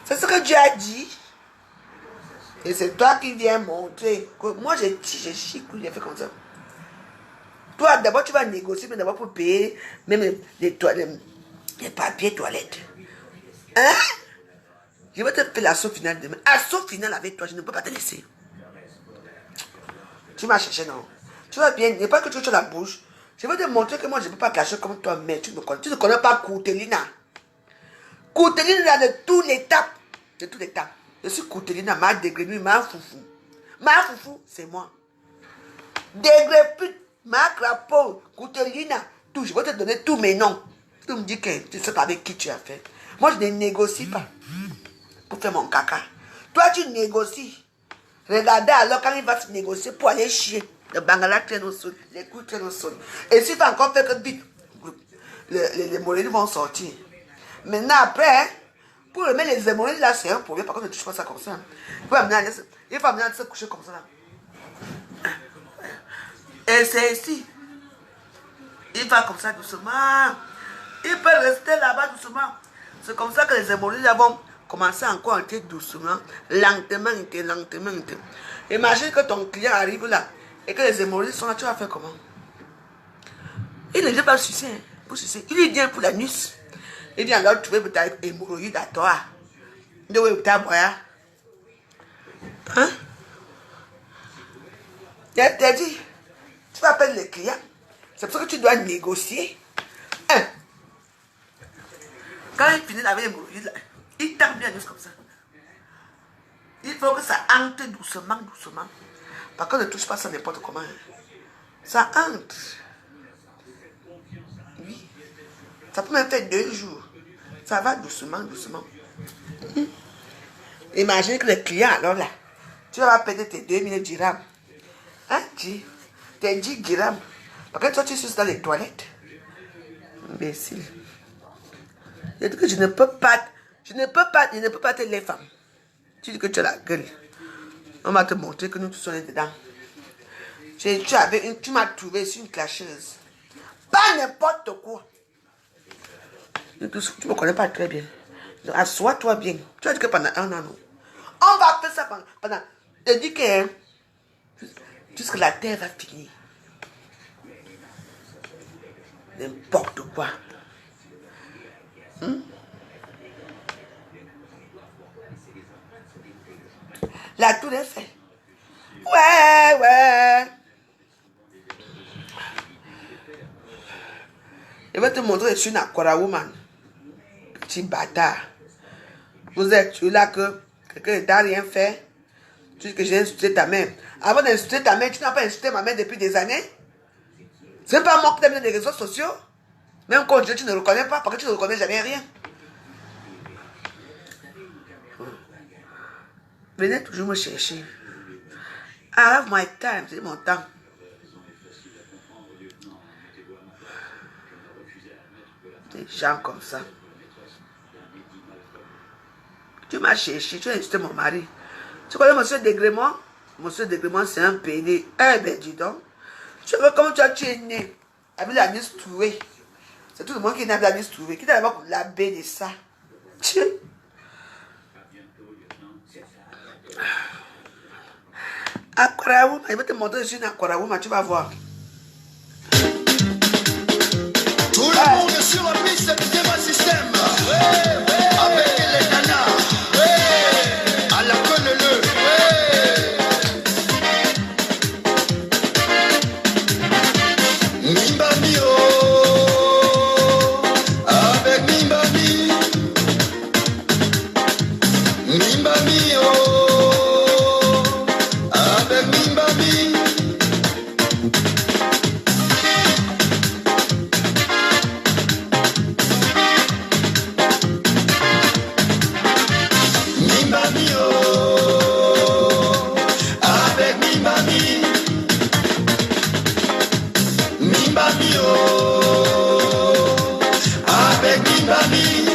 C'est ce que Dieu a dit. Et c'est toi qui viens montrer que moi j'ai chie, j'ai fait comme ça. Toi d'abord tu vas négocier, mais d'abord pour payer même les toilettes, les papiers toilettes. Hein? Je vais te faire l'assaut final demain. Assaut final avec toi, je ne peux pas te laisser. Tu m'as cherché, non? Tu vas bien, il n'y a pas que tu as la bouche. Je vais te montrer que moi je ne peux pas cacher comme toi, mais tu ne connais pas Courtelina. Courtelina de tous les tapes. De tous les tapes. Je suis Courtelina, ma dégrenue, ma foufou. Ma foufou, c'est moi. Dégrépute, ma crapaud, Courtelina, tout. Je vais te donner tous mes noms. Tu me dis que tu ne sais pas avec qui tu as fait. Moi, je ne négocie pas pour faire mon caca. Toi, tu négocies. Regardez alors quand il va se négocier pour aller chier. Le bangala traîne au sol, les coups traînent au sol. Et si tu as encore fait que vite, les hémorroïdes vont sortir. Maintenant, après, pour remettre les hémorroïdes là, c'est un problème. Par contre, ne touche pas ça comme ça. Il faut amener à se coucher comme ça. Là. Et c'est ici. Il va comme ça doucement. Il peut rester là-bas doucement. C'est comme ça que les hémorroïdes vont commencer encore à entrer doucement, lentement. Imagine que ton client arrive là et que les hémorroïdes sont là, tu vas faire comment? Il ne vient pas sucer, hein, pour sucer. Il vient pour l'anus. Il vient alors trouver ta hémorroïde à toi. De où est ta boya? Hein? Je t'ai dit, tu vas appeler les clients. C'est pour ça que tu dois négocier. Hein? Quand il finit avec l'hémorroïde là, il tape bien comme ça. Il faut que ça entre doucement. Par contre, ne touche pas ça n'importe comment. Ça entre. Oui. Ça peut même faire 2 jours. Ça va doucement. Imagine que le client, alors là, tu vas payer tes 2000 dirhams. Hein, tes 10 dirhams. Parce que toi, tu suis dans les toilettes. Imbécile. Je dis que je ne peux pas te les femmes. Tu dis que tu as la gueule. On va te montrer que nous tous sommes dedans. Tu m'as trouvé sur une clasheuse. Pas n'importe quoi. Tu ne me connais pas très bien. Assois-toi bien. Tu as dit que pendant 1 an, non. On va faire ça pendant. Je dis que jusque la terre va finir. N'importe quoi. La tour est faite. Ouais. Je vais te montrer, je suis une Akora woman. Petit bâtard. Vous êtes là que quelqu'un ne t'a rien fait. Tu dis que j'ai insulté ta mère. Avant d'insulter ta mère, tu n'as pas insulté ma mère depuis des années. C'est pas moi qui t'ai mis dans les réseaux sociaux. Même quand tu ne reconnais pas, parce que tu ne reconnais jamais rien. Venez toujours me chercher. I have my time, c'est mon temps. Des gens comme ça. Tu m'as cherché, tu as insulté mon mari. Tu connais monsieur Degrémont? Monsieur Degrémont, c'est un PD. Eh ben, dis donc. Tu vois comment tu es né avec la mise trouée. C'est tout le monde qui est né avec la mise trouée. Qui t'a d'abord la baie de ça. Aquarawouma, il va te montrer sur une Aquarawouma, tu vas voir. Tout le monde sur la piste du débat système. Avec les nanas. À la queue Mimbami oh. Avec Mimbami. Mimbami oh. Avec Mimbami.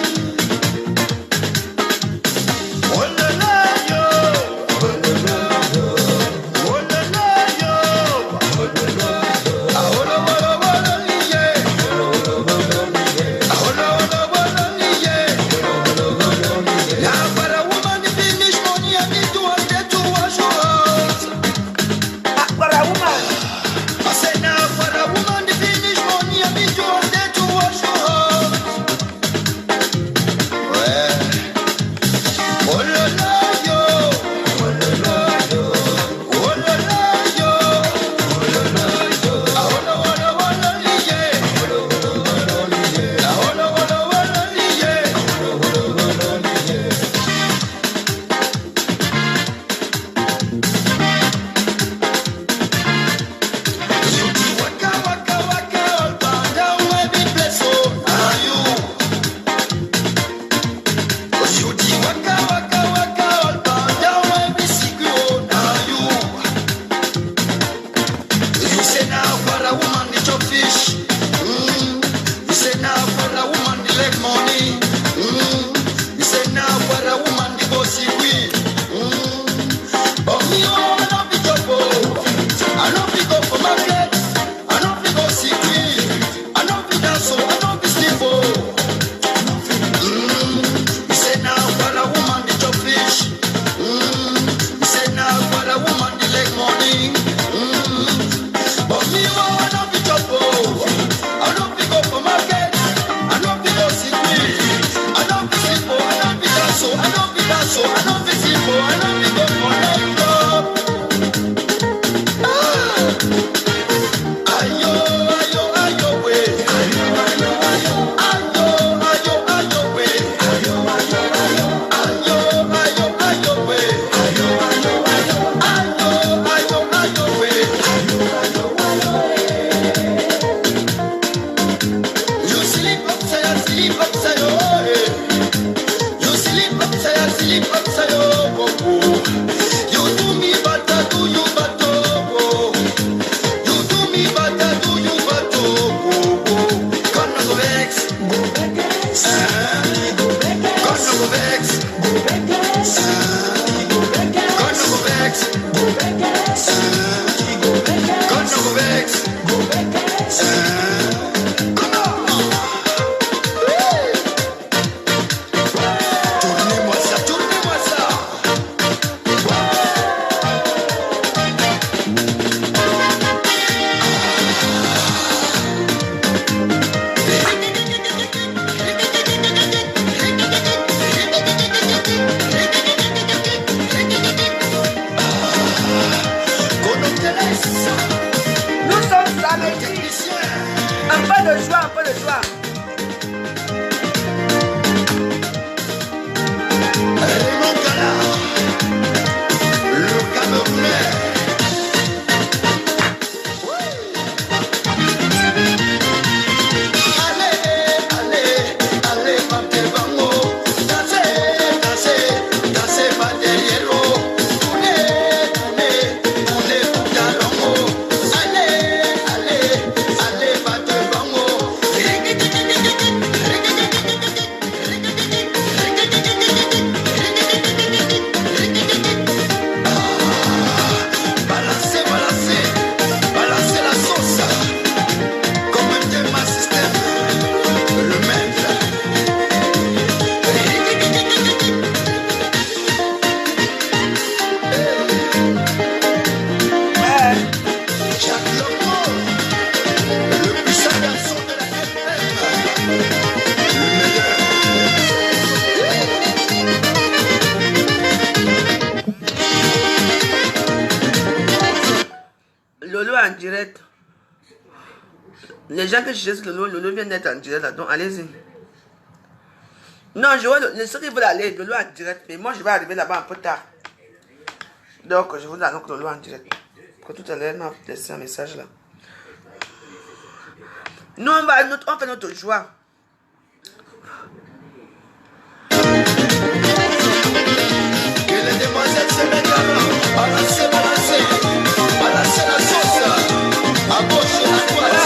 Les gens que je cherche Lolo vient d'être en direct là, donc allez-y. Non, je vois ceux qui veulent aller, Lolo en direct, mais moi je vais arriver là-bas un peu tard. Donc je vous annonce Lolo en direct. Pour tout à l'heure, on m'a laissé un message là. Nous, on fait notre joie. Que les demoiselles se mettent à balancer, balancer, balancer la sauce, à gauche et à droite.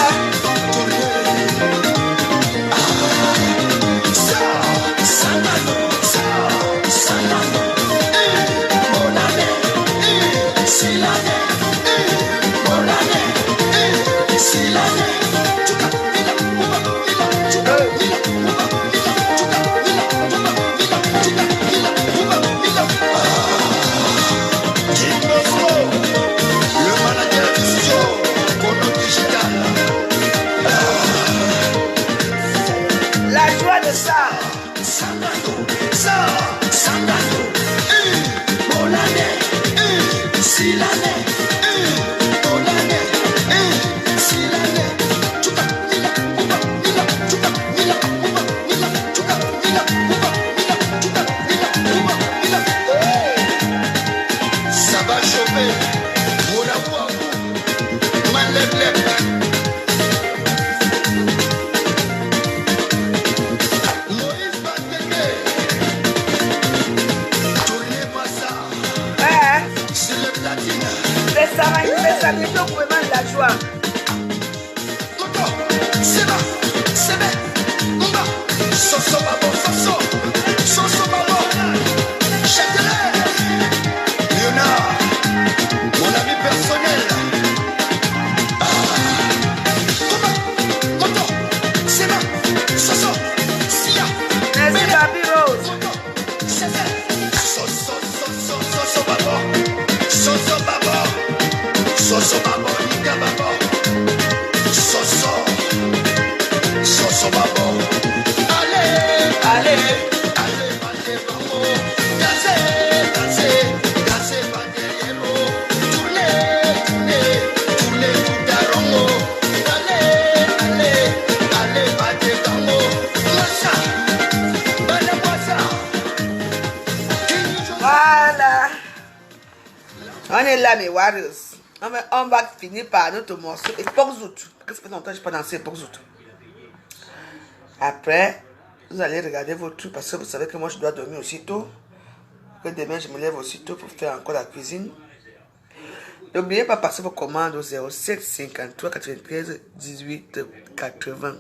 On va finir par notre morceau et Porzout. Parce que ça fait longtemps que je n'ai pas dansé Porzout. Après, vous allez regarder vos trucs parce que vous savez que moi je dois dormir aussitôt. Que demain je me lève aussitôt pour faire encore la cuisine. N'oubliez pas de passer vos commandes au 07 53 93 18 80.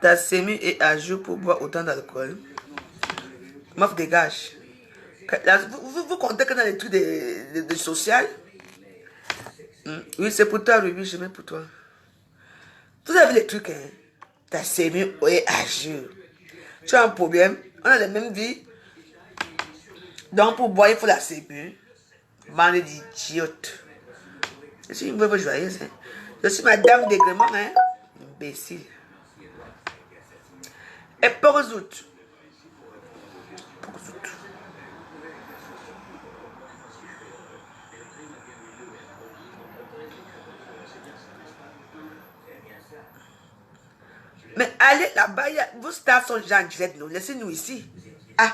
Ta sémie est à jour pour boire autant d'alcool. Meuf dégage. Vous comptez que dans les trucs de social? Oui, c'est pour toi, Ruby, je mets pour toi. Vous avez les trucs, hein? Ta sémie est à jour. Tu as un problème? On a la même vie. Donc pour boire, il faut la sémie. Bande d'idiotes. Je suis une veuve joyeuse, hein? Je suis madame d'Aiglemont, hein? Imbécile. Et Porzout. Mais allez là-bas, vos stars sont déjà en direct, nous. Laissez-nous ici. Ah.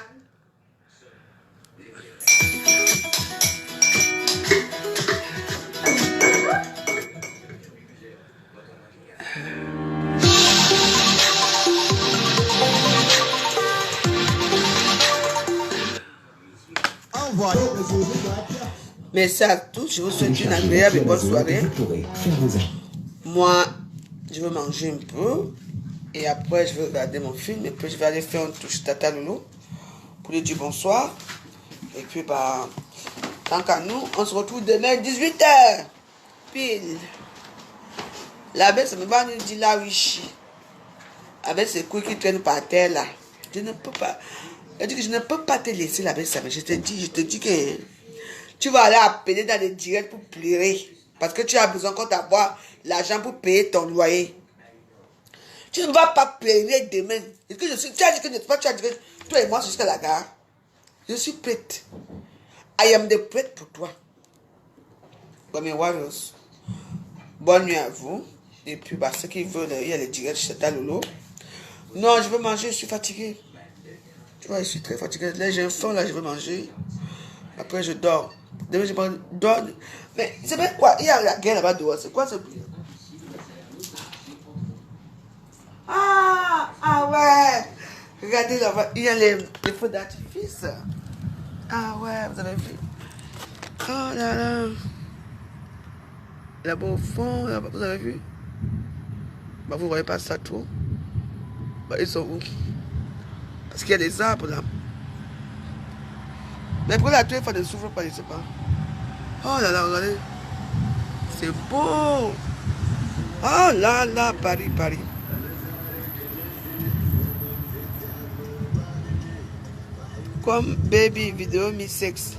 Merci à tous, je vous souhaite une agréable et bonne soirée. Moi, je vais manger un peu et après je vais regarder mon film et puis je vais aller faire une touche Tata Loulou pour lui dire bonsoir. Et puis bah, tant qu'à nous, on se retrouve demain 18h pile. La bête, ça me va nous dire là, oui. Avec ces couilles qui traînent par terre là. Je ne peux pas. Elle dit que je ne peux pas te laisser la bête, ça. Mais je te dis que tu vas aller appeler dans les directs pour pleurer. Parce que tu as besoin qu'on t'envoie l'argent pour payer ton loyer. Tu ne vas pas pleurer demain. Tu as dit que tu as dit que toi et moi jusqu'à la gare. Je suis prête I am the prêtre pour toi. Bon, mes warriors. Bonne nuit à vous. Et puis, bah, ceux qui veulent, il y a les directs chez Talolo. Non, je veux manger, je suis fatigué. Tu vois, je suis très fatigué. Là, j'ai un faim, là, je veux manger. Après, je dors. Demain, je dors. Mais c'est pas quoi? Il y a la guerre là-bas dehors. C'est quoi ce bruit? Ah ouais. Regardez là-bas, il y a les feux d'artifice. Ah ouais, vous avez vu? Oh là là. Là-bas au fond, là-bas, vous avez vu? Bah, vous voyez pas ça trop? Bah, ils sont où? Parce qu'il y a des arbres là. Mais pourquoi la tour ne s'ouvre pas? Je ne sais pas. Oh là là, regardez. C'est beau. Oh là là, Paris, Paris. Come baby, video me sex.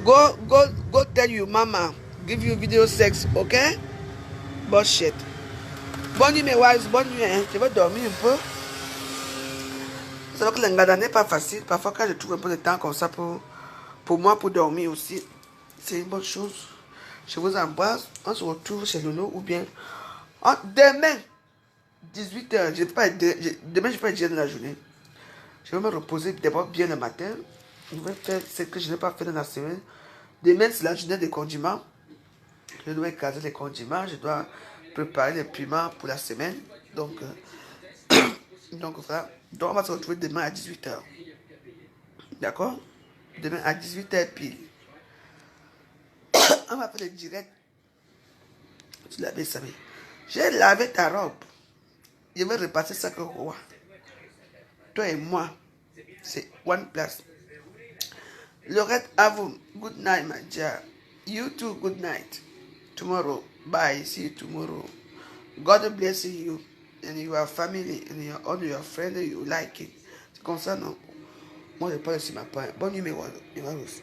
Go tell your mama. Give you video sex, ok? Bullshit. Bonne nuit, mes wives, bonne nuit. Hein. Je vais dormir un peu. C'est vrai que l'engada n'est pas facile. Parfois, quand je trouve un peu de temps comme ça pour moi, pour dormir aussi, c'est une bonne chose. Je vous embrasse. On se retrouve chez Lolo ou bien demain, 18h. Demain, je vais être dans la journée. Je vais me reposer d'abord bien le matin. Je vais faire ce que je n'ai pas fait dans la semaine. Demain, c'est la journée des condiments. Je dois écraser les condiments. Je dois préparer les piments pour la semaine. Donc voilà. Donc, on va se retrouver demain à 18h. D'accord? Demain à 18h pile. On va faire le direct. Tu l'avais savé. J'ai lavé ta robe. Je vais repasser ça que roi. Toi et moi, c'est one place. Lorette Avon, good night, my dear. You too, good night. Tomorrow, bye. See you tomorrow. God bless you and your family and all your friends. You like it. C'est comme ça, non? Moi, je parle aussi ma part. Bonne nuit, mes warriors.